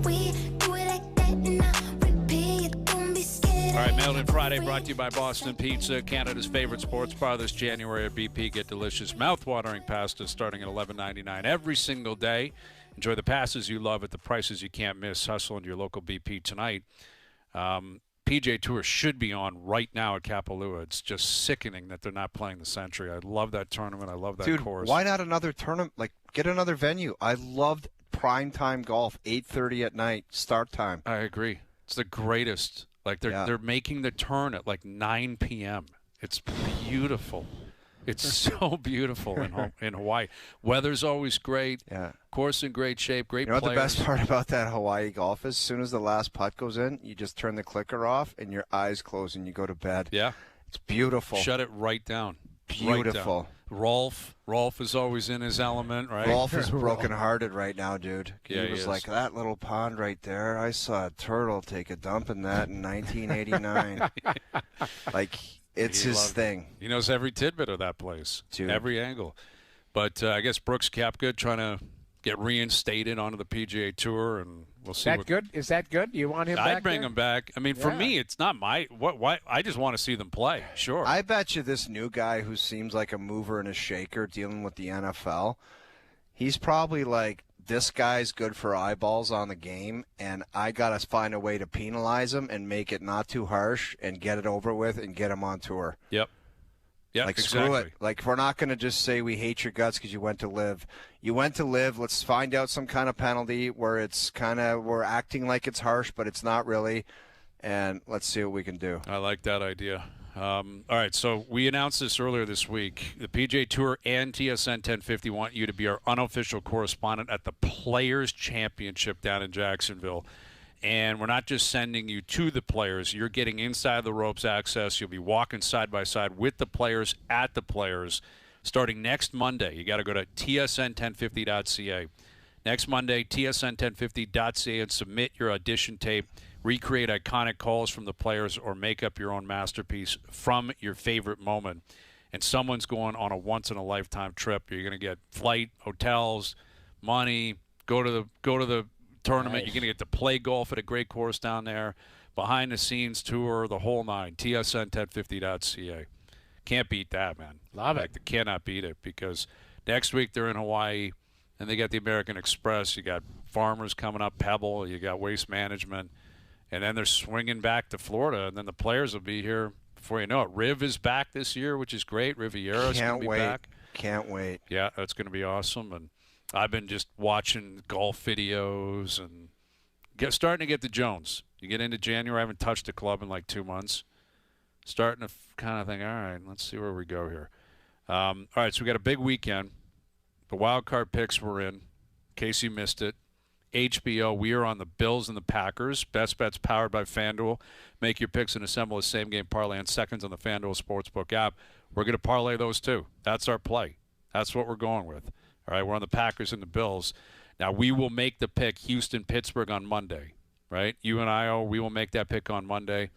way. Do it like that and I'll repeat. Don't be scared. All right, right, Mailed In Friday brought to you by Boston Pizza, Canada's favorite sports bar. This January at BP. Get delicious, mouth-watering pasta starting at $11.99 every single day. Enjoy the passes you love at the prices you can't miss. Hustle into your local BP tonight. PGA Tour should be on right now at Kapalua. It's just sickening that they're not playing the Century. I love that tournament. I love that course. Why not another tournament? Like, get another venue. I loved primetime golf, 8:30 at night, start time. I agree. It's the greatest. Like, they're making the turn at like 9 p.m. It's beautiful. It's so beautiful in Hawaii. Weather's always great. Yeah. Course in great shape. Great players. You know what the best part about that Hawaii golf is? As soon as the last putt goes in, you just turn the clicker off and your eyes close and you go to bed. Yeah. It's beautiful. Shut it right down. Beautiful. Right down. Rolf is always in his element, right? Rolf is brokenhearted right now, dude. Yeah, he was like, that little pond right there, I saw a turtle take a dump in that in 1989. Like, it's his thing. He knows every tidbit of that place, dude. Every angle. But I guess Brooks Koepka trying to get reinstated onto the PGA Tour, and we'll see. Is that good? You want him back? I'd bring him back. I mean, for me, it's not my why. I just want to see them play. Sure. I bet you this new guy who seems like a mover and a shaker dealing with the NFL, he's probably like, this guy's good for eyeballs on the game, and I got to find a way to penalize him and make it not too harsh and get it over with and get him on tour. Yep. Yeah, like, exactly. Screw it. Like, we're not going to just say we hate your guts because you went to live. You went to live. Let's find out some kind of penalty where it's kind of, we're acting like it's harsh, but it's not really, and let's see what we can do. I like that idea. All right, so we announced this earlier this week. The PGA Tour and TSN 1050 want you to be our unofficial correspondent at the Players' Championship down in Jacksonville. And we're not just sending you to the players. You're getting inside the ropes access. You'll be walking side by side with the players at the players starting next Monday. You got to go to tsn1050.ca. Next Monday, tsn1050.ca, and submit your audition tape. Recreate iconic calls from the players or make up your own masterpiece from your favorite moment. And someone's going on a once-in-a-lifetime trip. You're going to get flight, hotels, money, go to the tournament. Nice. You're going to get to play golf at a great course down there, behind-the-scenes tour, the whole nine, tsn1050.ca. Can't beat that, man. Love it. They cannot beat it because next week they're in Hawaii, and they got the American Express. You got Farmers coming up, Pebble. You got Waste Management. And then they're swinging back to Florida, and then the players will be here before you know it. Riv is back this year, which is great. Riviera's going to be back. Can't wait. Yeah, that's going to be awesome. And I've been just watching golf videos and starting to get the Jones. You get into January, I haven't touched a club in like 2 months. Starting to kind of think, all right, let's see where we go here. All right, so we got a big weekend. The wild card picks were in, in case you missed it. HBO, we are on the Bills and the Packers. Best bets powered by FanDuel. Make your picks and assemble a same-game parlay in seconds on the FanDuel Sportsbook app. We're going to parlay those too. That's our play. That's what we're going with. All right, we're on the Packers and the Bills. Now, we will make the pick Houston-Pittsburgh on Monday, right? You and I, we will make that pick on Monday.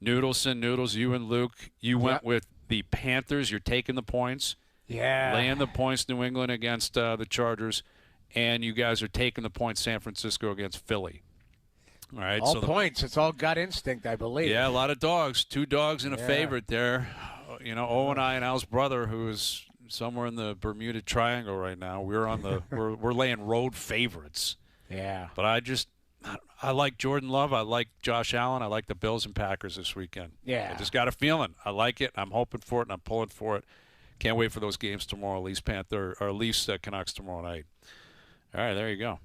Noodles, you and Luke, you went with the Panthers. You're taking the points. Yeah. Laying the points, New England against the Chargers. And you guys are taking the points, San Francisco against Philly. All right, all points. It's all gut instinct, I believe. Yeah, a lot of dogs. 2 dogs and a favorite there. You know, O and I and Al's brother, who is somewhere in the Bermuda Triangle right now. We're on the we're laying road favorites. Yeah. But I like Jordan Love. I like Josh Allen. I like the Bills and Packers this weekend. Yeah. I just got a feeling. I like it. I'm hoping for it, and I'm pulling for it. Can't wait for those games tomorrow. Leafs Canucks tomorrow night. All right, there you go.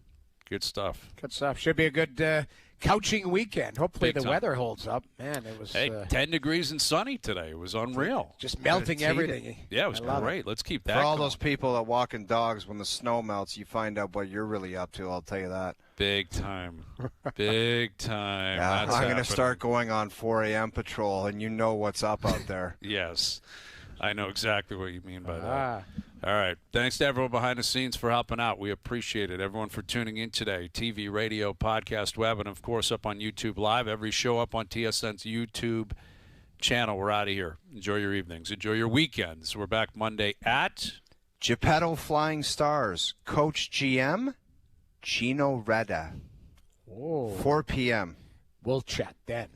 Good stuff. Good stuff. Should be a good couching weekend. Hopefully the weather holds up. Man, it was 10 degrees and sunny today. It was unreal. Just melting everything. Yeah, it was great. Let's keep that For all going. those people that walking dogs, when the snow melts, you find out what you're really up to, I'll tell you that. Big time. Big time. Yeah, That's I'm going to happening. start going on 4 a.m. patrol, and you know what's up out there. Yes. I know exactly what you mean by that. All right. Thanks to everyone behind the scenes for helping out. We appreciate it. Everyone for tuning in today. TV, radio, podcast, web, and, of course, up on YouTube Live. Every show up on TSN's YouTube channel. We're out of here. Enjoy your evenings. Enjoy your weekends. We're back Monday at Geppetto Flying Stars. Coach GM, Gino Reda. 4 p.m. We'll chat then.